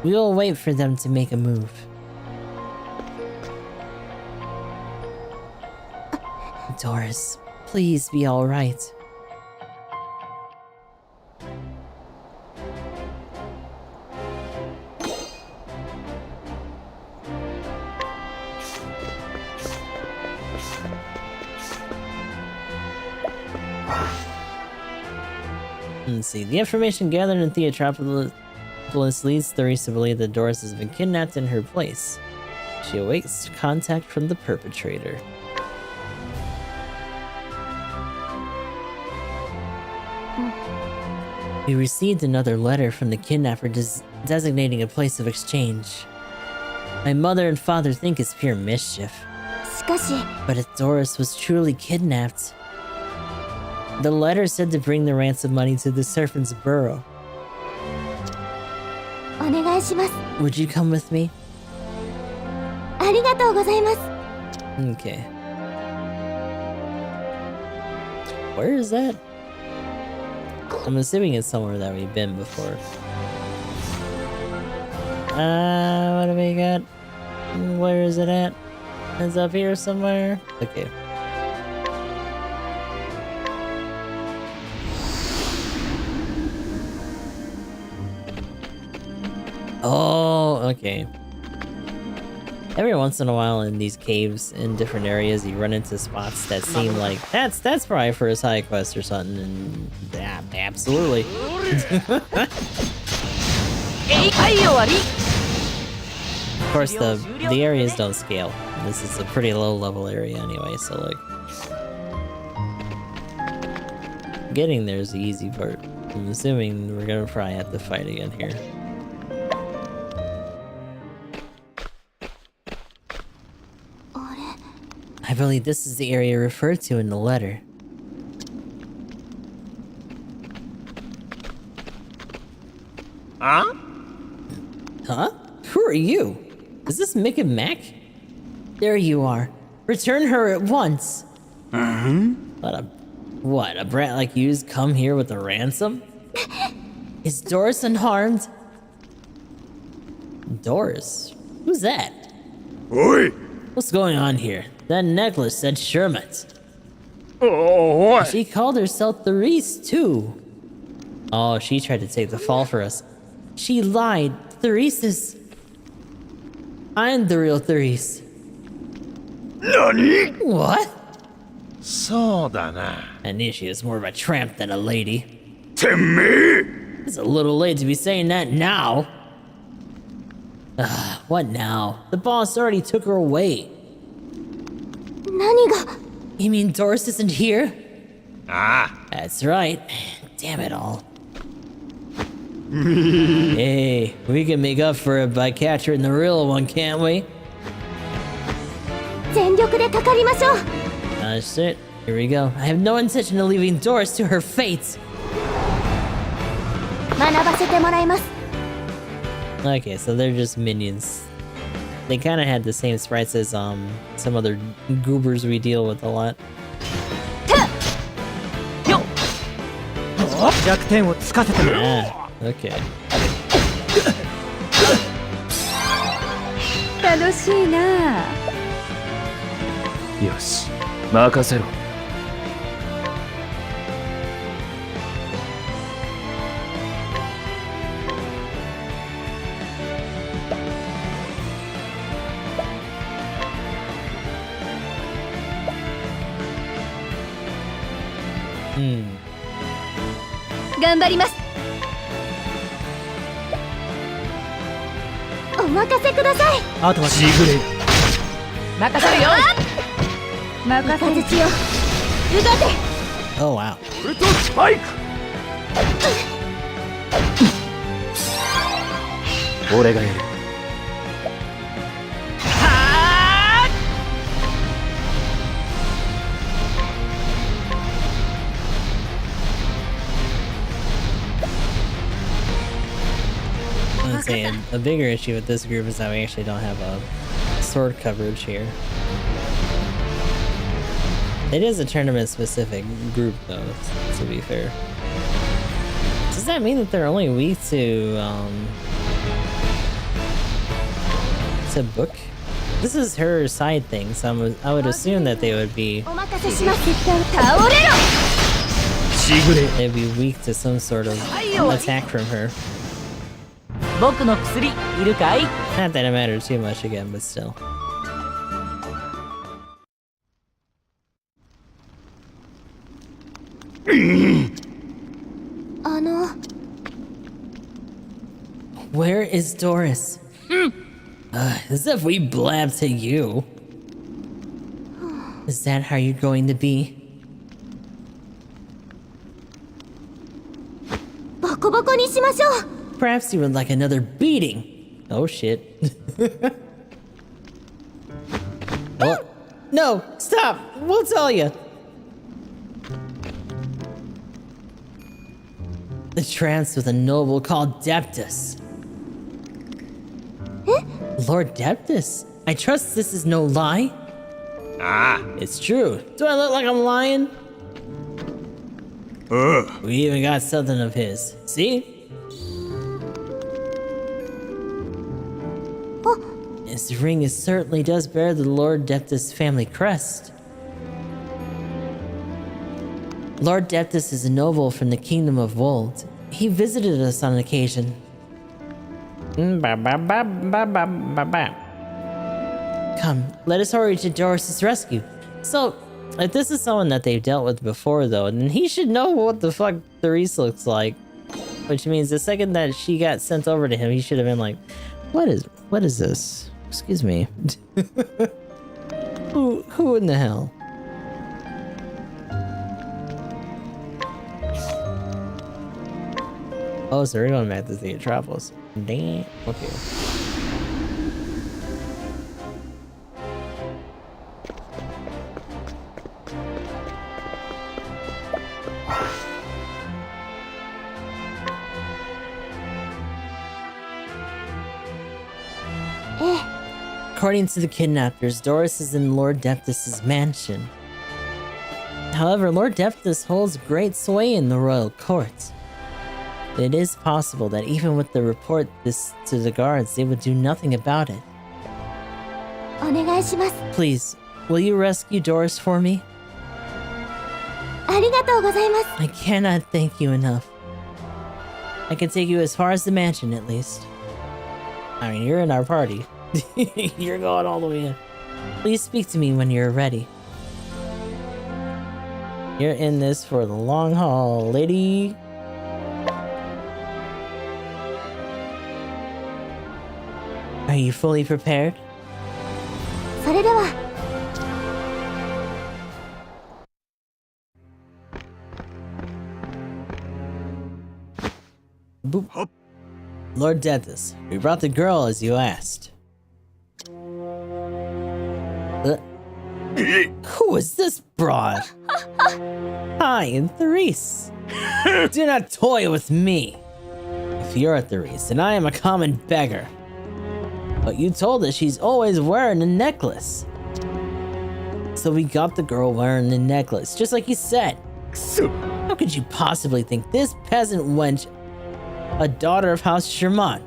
We will wait for them to make a move. Doris, please be alright. Let's see. The information gathered in Theotropolis leads Therese to believe that Doris has been kidnapped in her place. She awaits contact from the perpetrator. We received another letter from the kidnapper designating a place of exchange. My mother and father think it's pure mischief. しかし But if Doris was truly kidnapped, the letter said to bring the ransom money to the Serpent's Burrow. お願いします。 Would you come with me? ありがとうございます。 Okay. Where is that? I'm assuming it's somewhere that we've been before. What do we got? Where is it at? It's up here somewhere? Okay. Oh, okay. Every once in a while in these caves in different areas, you run into spots that seem like that's probably for a side quest or something, and yeah, absolutely. Of course, the areas don't scale. This is a pretty low level area anyway, so like getting there is the easy part. I'm assuming we're gonna probably have to fight again here. I believe this is the area referred to in the letter. Huh? Huh? Who are you? Is this Mick and Mac? There you are. Return her at once. What, a brat like you's come here with a ransom? Is Doris unharmed? Doris? Who's that? Oi! What's going on here? That necklace said Sherman's. Oh, what? She called herself Therese, too. Oh, she tried to take the fall for us. She lied. Therese is... I'm the real Therese. Nani? What? そうだな。 I knew she was more of a tramp than a lady. てめえ It's a little late to be saying that now. What now? The boss already took her away. 何が You mean Doris isn't here? ああ That's right. Damn it all. Hey, we can make up for it by capturing the real one, can't we? 全力でかかりましょう。 Shit. Here we go. I have no intention of leaving Doris to her fate. 学ばせてもらいます。 Okay, so they're just minions. They kind of had the same sprites as some other goobers we deal with a lot. 弱点をつかせても Ah, okay. 楽しいな。よし任せろ 頑張ります。お任せください。あとはちぐれ任せるよ。任せるよ。うがて。 Oh, wow. ウルトスパイク俺がやる I'm saying a bigger issue with this group is that we actually don't have a sword coverage here. It is a tournament-specific group, though, to be fair. Does that mean that they're only weak to book? This is her side thing, so I would assume that they would be お任せします。倒れろ。 ちぐれ they'd be weak to some sort of attack from her. 僕の薬いるかい？ Not that it matters too much again, but still. Where is Doris? As if we blabbed to you. Is that how you're going to be? ボコボコにしましょう。 Perhaps you would like another beating. Oh shit. No, stop! We'll tell you. The trance with a noble called Deptus. Lord Deptus, I trust this is no lie? Ah. It's true. Do I look like I'm lying? We even got something of his. See? His ring certainly does bear the Lord Deptus family crest. Lord Deptus is a noble from the Kingdom of Wold. He visited us on occasion. Come, let us hurry to Doris's rescue. So, if this is someone that they've dealt with before, though, then he should know what the fuck Doris looks like. Which means the second that she got sent over to him, he should have been like, what is this? Excuse me. Who in the hell? Oh, so we're going back to the Travels. Damn. Okay. According to the kidnappers, Doris is in Lord Deptus' mansion. However, Lord Deptus holds great sway in the royal court. It is possible that even with the report this to the guards, they would do nothing about it. Please, will you rescue Doris for me? I cannot thank you enough. I can take you as far as the mansion, at least. I mean, you're in our party. You're going all the way in. Please speak to me when you're ready. You're in this for the long haul, lady. Are you fully prepared? Boop. Lord Deptus, we brought the girl as you asked. Who is this broad? I am Therese. Do not toy with me. If you're a Therese, then I am a common beggar. But you told us she's always wearing a necklace. So we got the girl wearing the necklace, just like you said. How could you possibly think this peasant wench a daughter of House Sherman?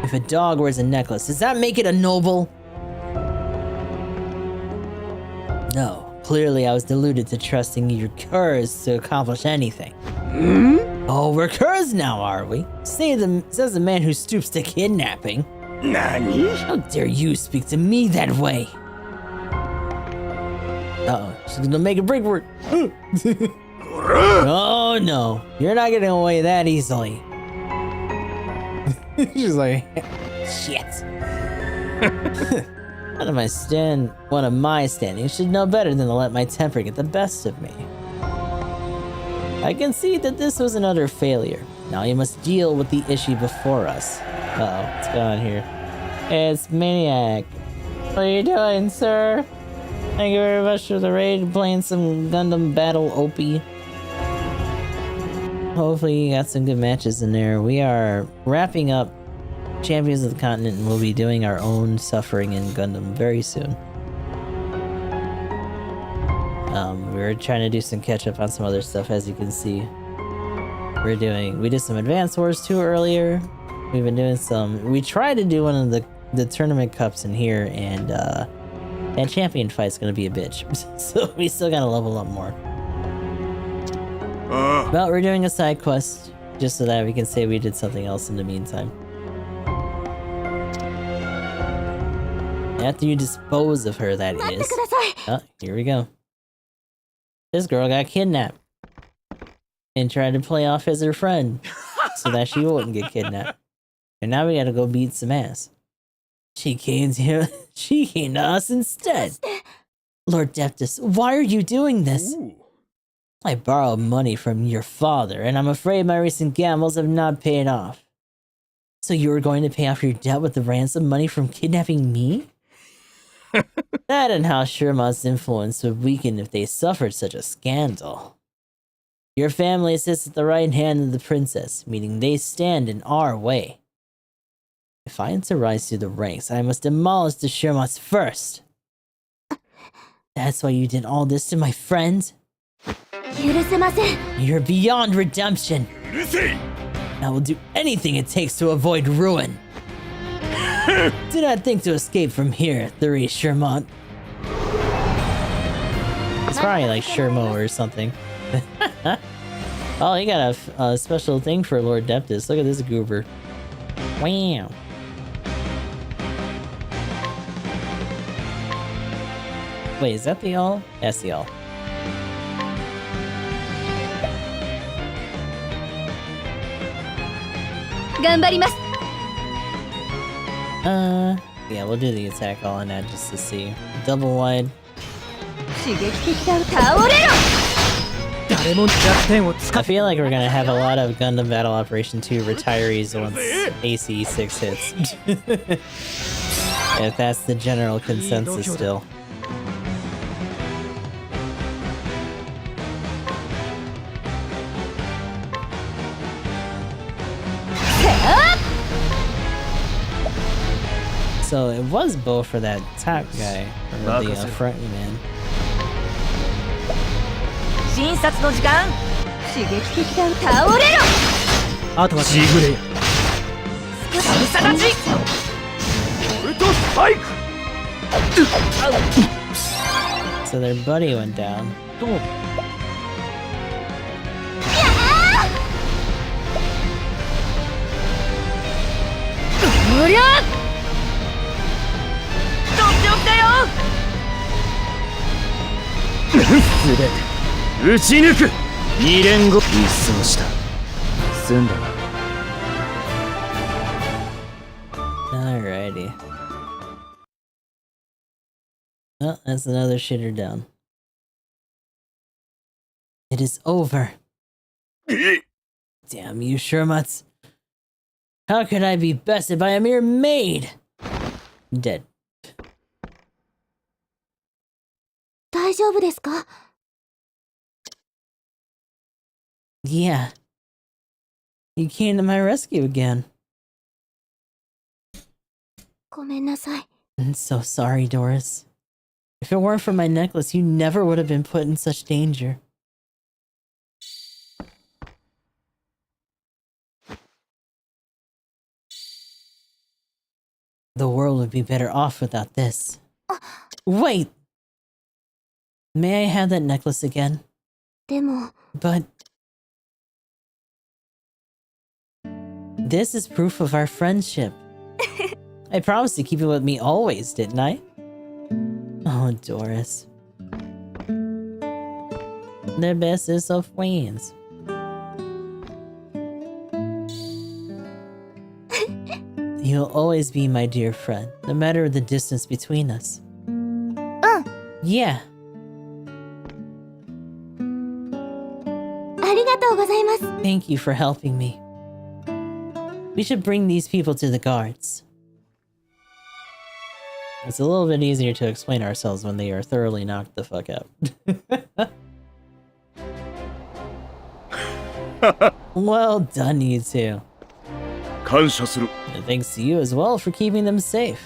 If a dog wears a necklace, does that make it a noble? No, clearly I was deluded to trusting your curs to accomplish anything. Oh, we're curs now, are we? Says the man who stoops to kidnapping. Nani? How dare you speak to me that way? Uh-oh, she's gonna make a break for it. Oh no, you're not getting away that easily. She's like, shit. One of my standing should know better than to let my temper get the best of me. I can see that this was an utter failure. Now you must deal with the issue before us. Uh-oh, what's going on here? It's Maniac. What are you doing, sir? Thank you very much for the raid, playing some Gundam Battle OP. Hopefully you got some good matches in there. We are wrapping up Champions of the Continent and we'll be doing our own Suffering in Gundam very soon. We're trying to do some catch up on some other stuff, as you can see. We did some Advance Wars 2 earlier. We've been doing we tried to do one of the tournament cups in here, and that champion fight's gonna be a bitch. So we still gotta level up more. But we're doing a side quest, just so that we can say we did something else in the meantime. After you dispose of her, that is. Oh, here we go. This girl got kidnapped and tried to play off as her friend so that she wouldn't get kidnapped. And now we gotta go beat some ass. She came to us instead. Lord Deptus, why are you doing this? Ooh. I borrowed money from your father, and I'm afraid my recent gambles have not paid off. So you were going to pay off your debt with the ransom money from kidnapping me? That and how Sherma's influence would weaken if they suffered such a scandal. Your family sits at the right hand of the princess, meaning they stand in our way. If I am to rise through the ranks, I must demolish the Shermas first. That's why you did all this to my friend? 許せません You're beyond redemption. I will do anything it takes to avoid ruin. Do not think to escape from here, Therese Shermont. It's probably like Shermo or something. Oh, you got a special thing for Lord Deptus. Look at this goober. Wow. Wait, is that the all? That's the all. Yeah, we'll do the attack all on that just to see. Double wide. 刺激的だ倒れろ 誰も弱点を使 I っ feel like we're gonna have a lot of Gundam Battle Operation 2 retirees once AC 6 hits. If that's the general consensus still. So it was both for that top guy, or the front man. 診察の時間刺激的だ倒れろあとはジグレイサムサダチ So their buddy went down. と 無料とっておきだよすべて撃ち抜く2連後一掃した済んだな Alrighty. Oh, that's another shitter down. It is over. Damn you, Shermutz. How could I be bested by a mere maid? Dead. 大丈夫ですか Yeah. You came to my rescue again. ごめんなさい I'm so sorry, Doris. If it weren't for my necklace, you never would have been put in such danger. The world would be better off without this. Wait! May I have that necklace again? でも But... This is proof of our friendship. I promised to keep it with me always, didn't I? Oh, Doris. The bestest of friends. You'll always be my dear friend, no matter the distance between us. Yeah. ありがとうございます Thank you for helping me. We should bring these people to the guards. It's a little bit easier to explain ourselves when they are thoroughly knocked the fuck out. Well done, you two. 感謝する And thanks to you as well for keeping them safe.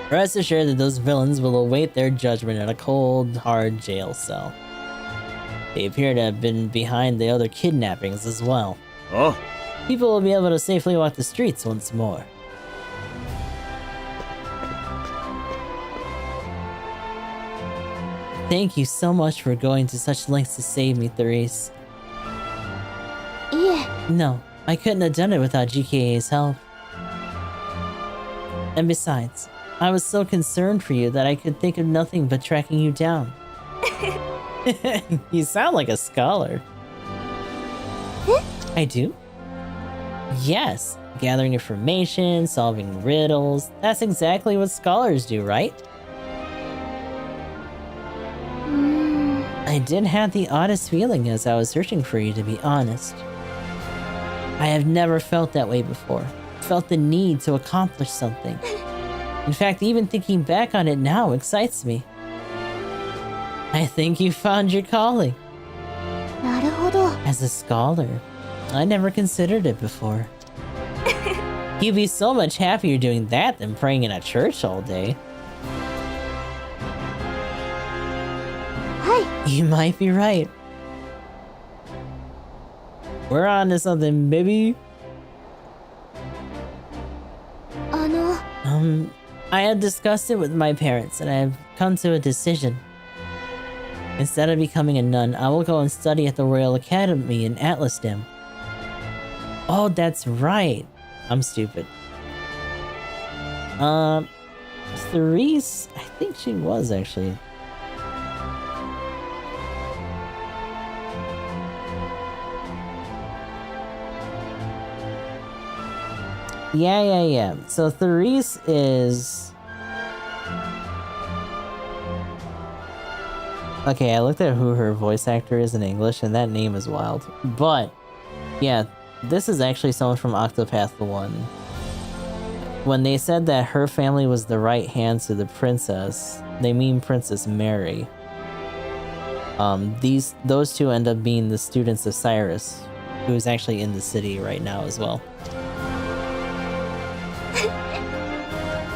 Rest assured that those villains will await their judgment in a cold, hard jail cell. They appear to have been behind the other kidnappings as well. あ People will be able to safely walk the streets once more. Thank you so much for going to such lengths to save me, Therese. いえ No, I couldn't have done it without GKA's help. And besides, I was so concerned for you that I could think of nothing but tracking you down. You sound like a scholar. I do? Yes, gathering information, solving riddles. That's exactly what scholars do, right? I did have the oddest feeling as I was searching for you, to be honest. I have never felt that way before. Felt the need to accomplish something. In fact, even thinking back on it now excites me. I think you found your calling. なるほど。 As a scholar, I never considered it before. You'd be so much happier doing that than praying in a church all day. はい。 You might be right. We're on to something, baby. あの、 I had discussed it with my parents and I have come to a decision. Instead of becoming a nun, I will go and study at the Royal Academy in Atlasdam. Oh, that's right. I'm stupid. Therese, I think she was actually. Yeah. So Therese is... Okay, I looked at who her voice actor is in English, and that name is wild. But, yeah, this is actually someone from Octopath 1. When they said that her family was the right hand to the princess, they mean Princess Mary. Those two end up being the students of Cyrus, who is actually in the city right now as well.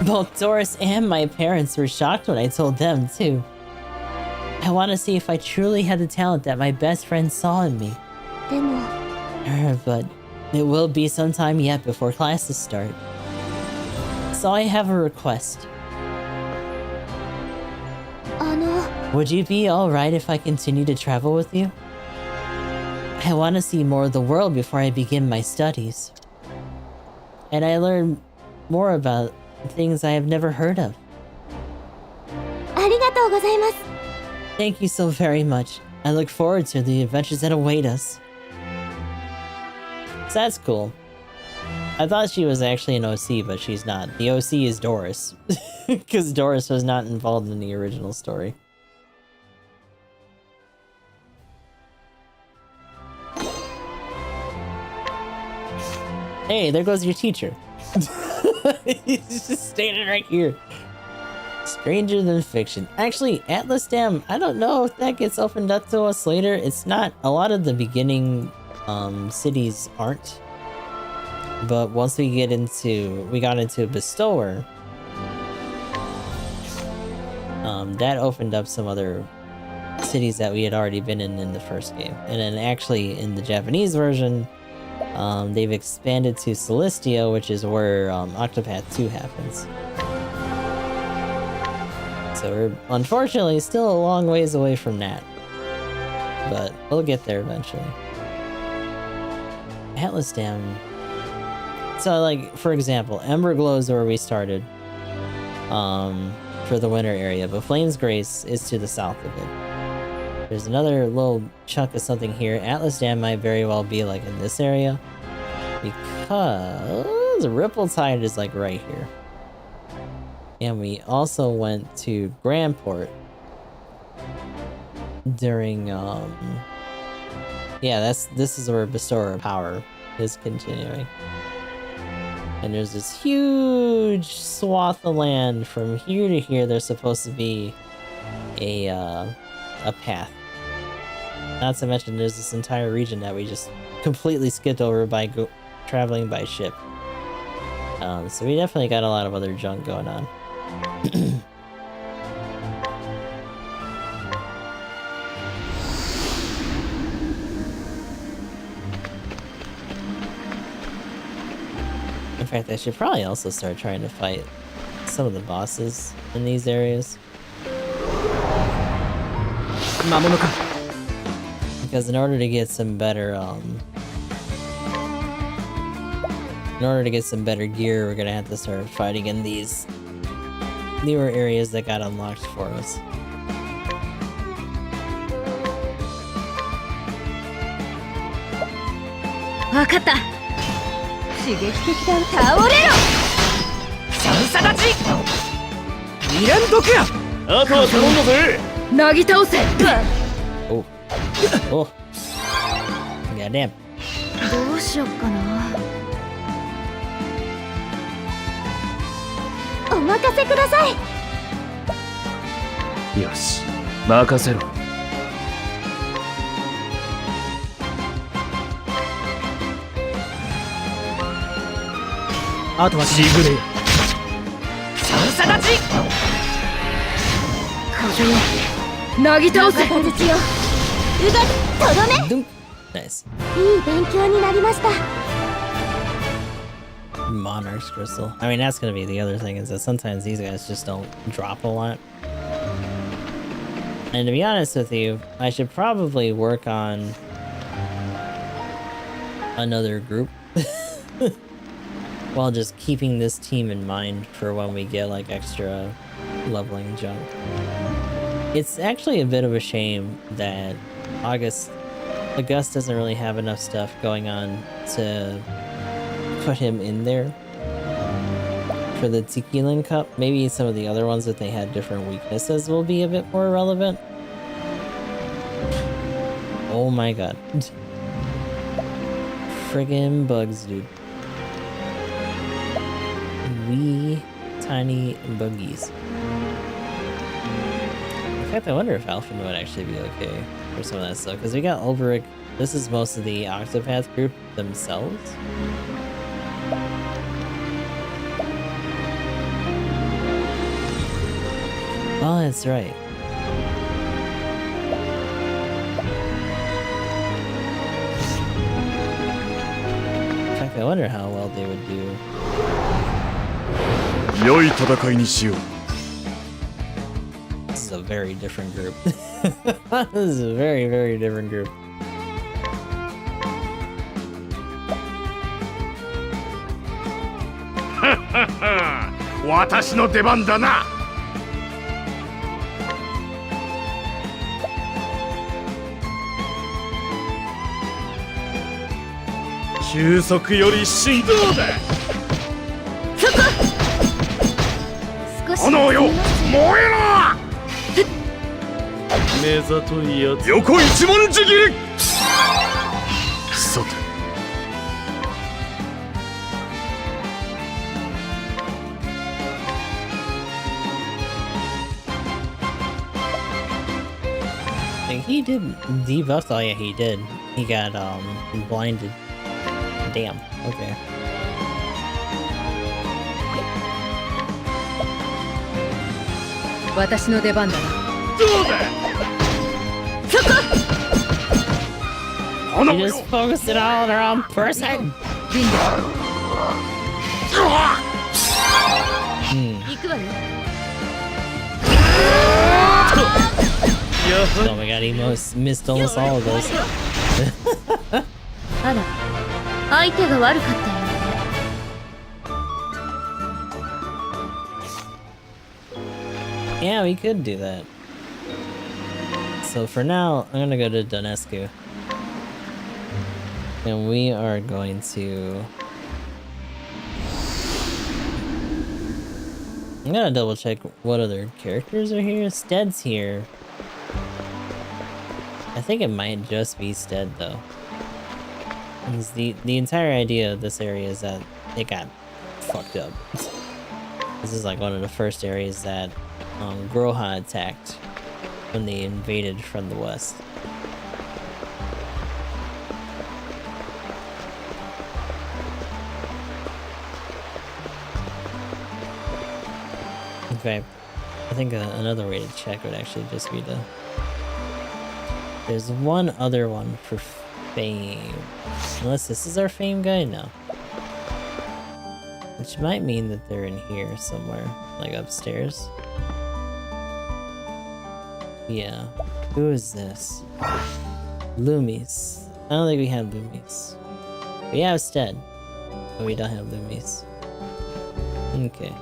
Both Doris and my parents were shocked when I told them, too. I want to see if I truly had the talent that my best friend saw in me. でも、 But it will be some time yet before classes start. So I have a request. あの、 Would you be alright if I continue to travel with you? I want to see more of the world before I begin my studies. And I learn more about things I have never heard of. ありがとうございます。 Thank you so very much. I look forward to the adventures that await us. So that's cool. I thought she was actually an OC, but she's not. The OC is Doris. Because Doris was not involved in the original story. Hey, there goes your teacher. He's just standing right here. Stranger than fiction. Actually, Atlasdam, I don't know if that gets opened up to us later. It's not. A lot of the beginning cities aren't. But once we got into Bestower, that opened up some other cities that we had already been in the first game. And then actually in the Japanese version, they've expanded to Celestia, which is where Octopath 2 happens. So we're unfortunately still a long ways away from that. But we'll get there eventually. Atlasdam. So like, for example, Emberglow is where we started. For the winter area, but Flame's Grace is to the south of it. There's another little chunk of something here. Atlasdam might very well be like in this area. Because Ripple-Tide is like right here. And we also went to Grandport during yeah, this is where Bestower Power is continuing. And there's this huge swath of land from here to here. There's supposed to be a path. Not to mention there's this entire region that we just completely skipped over by traveling by ship. So we definitely got a lot of other junk going on. In fact, I should probably also start trying to fight some of the bosses in these areas. Because in order to get some better gear, we're gonna have to start fighting in these newer areas that got unlocked for us. Wakata. 刺激的だ。倒れろ。さんさ立ち二連得や。あとは頼んだぜ。なぎ倒せ。 Oh. Goddamn. どうしよっかな。任せください。よし、任せろ。あとはしぐれよ。三叉立ち。風よ、なぎ倒せ。雷よ、うがとどめ。 Doom. Nice. いい勉強になりました。 Monarch's crystal. I mean, that's gonna be the other thing, is that sometimes these guys just don't drop a lot. And to be honest with you, I should probably work on another group while just keeping this team in mind for when we get like extra leveling junk. It's actually a bit of a shame that August doesn't really have enough stuff going on to put him in there for the Tequilan Cup. Maybe some of the other ones that they had different weaknesses will be a bit more relevant. Oh my god. Friggin' bugs, dude. Wee tiny buggies. In fact, I wonder if Alphen would actually be okay for some of that stuff, because we got Ulbrich. This is most of the Octopath group themselves. Oh, that's right. In fact, I wonder how well they would do. 良い戦いにしよう。 This is a very different group. This is a very, very different group. 私の出番だな。休息より振動だ。少し炎よ、燃えろ。目ざといやつ。横一文字切り。さて。 He did debuff. Oh yeah, he did. He got blinded. Damn. Okay. Watashi no deban da na. どうだ。 You just focused it all on the wrong person. 行くわね。 Oh my god, he missed almost all of those. あら、相手が悪かったよ。 Yeah, we could do that. So for now, I'm gonna go to Donescu. And we are going to... I'm gonna double check what other characters are here. Stead's here. I think it might just be Stead though. Because the entire idea of this area is that it got fucked up. This is like one of the first areas that Groha attacked when they invaded from the west. In fact, I think another way to check would actually just be to... There's one other one for fame. Unless this is our fame guy? No. Which might mean that they're in here somewhere. Like upstairs. Yeah. Who is this? Loomies. I don't think we have Loomies. We have Stead. But we don't have Loomies. Okay.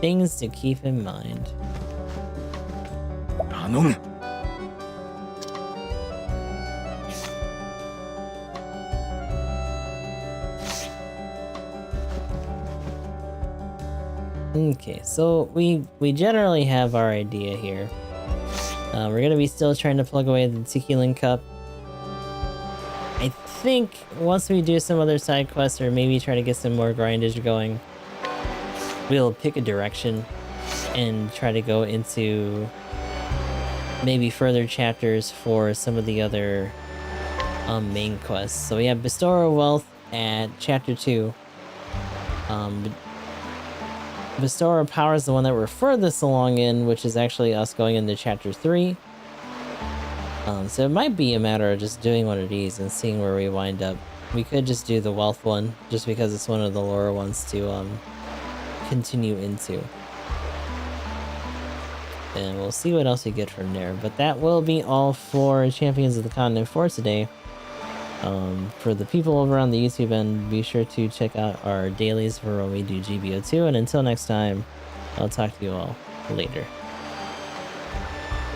Things to keep in mind. 頼む。 Okay, so we generally have our idea here. We're gonna be still trying to plug away the Tequilan Cup. I think once we do some other side quests or maybe try to get some more grindage going, we'll pick a direction and try to go into maybe further chapters for some of the other main quests. So we have Bestower of Wealth at chapter 2. Bestower of Power is the one that we're furthest along in, which is actually us going into chapter 3. So it might be a matter of just doing one of these and seeing where we wind up. We could just do the Wealth one, just because it's one of the lower ones to continue into. And we'll see what else we get from there. But that will be all for Champions of the Continent for today. For the people over on the YouTube end, be sure to check out our dailies for when we do GBO2. And until next time, I'll talk to you all later.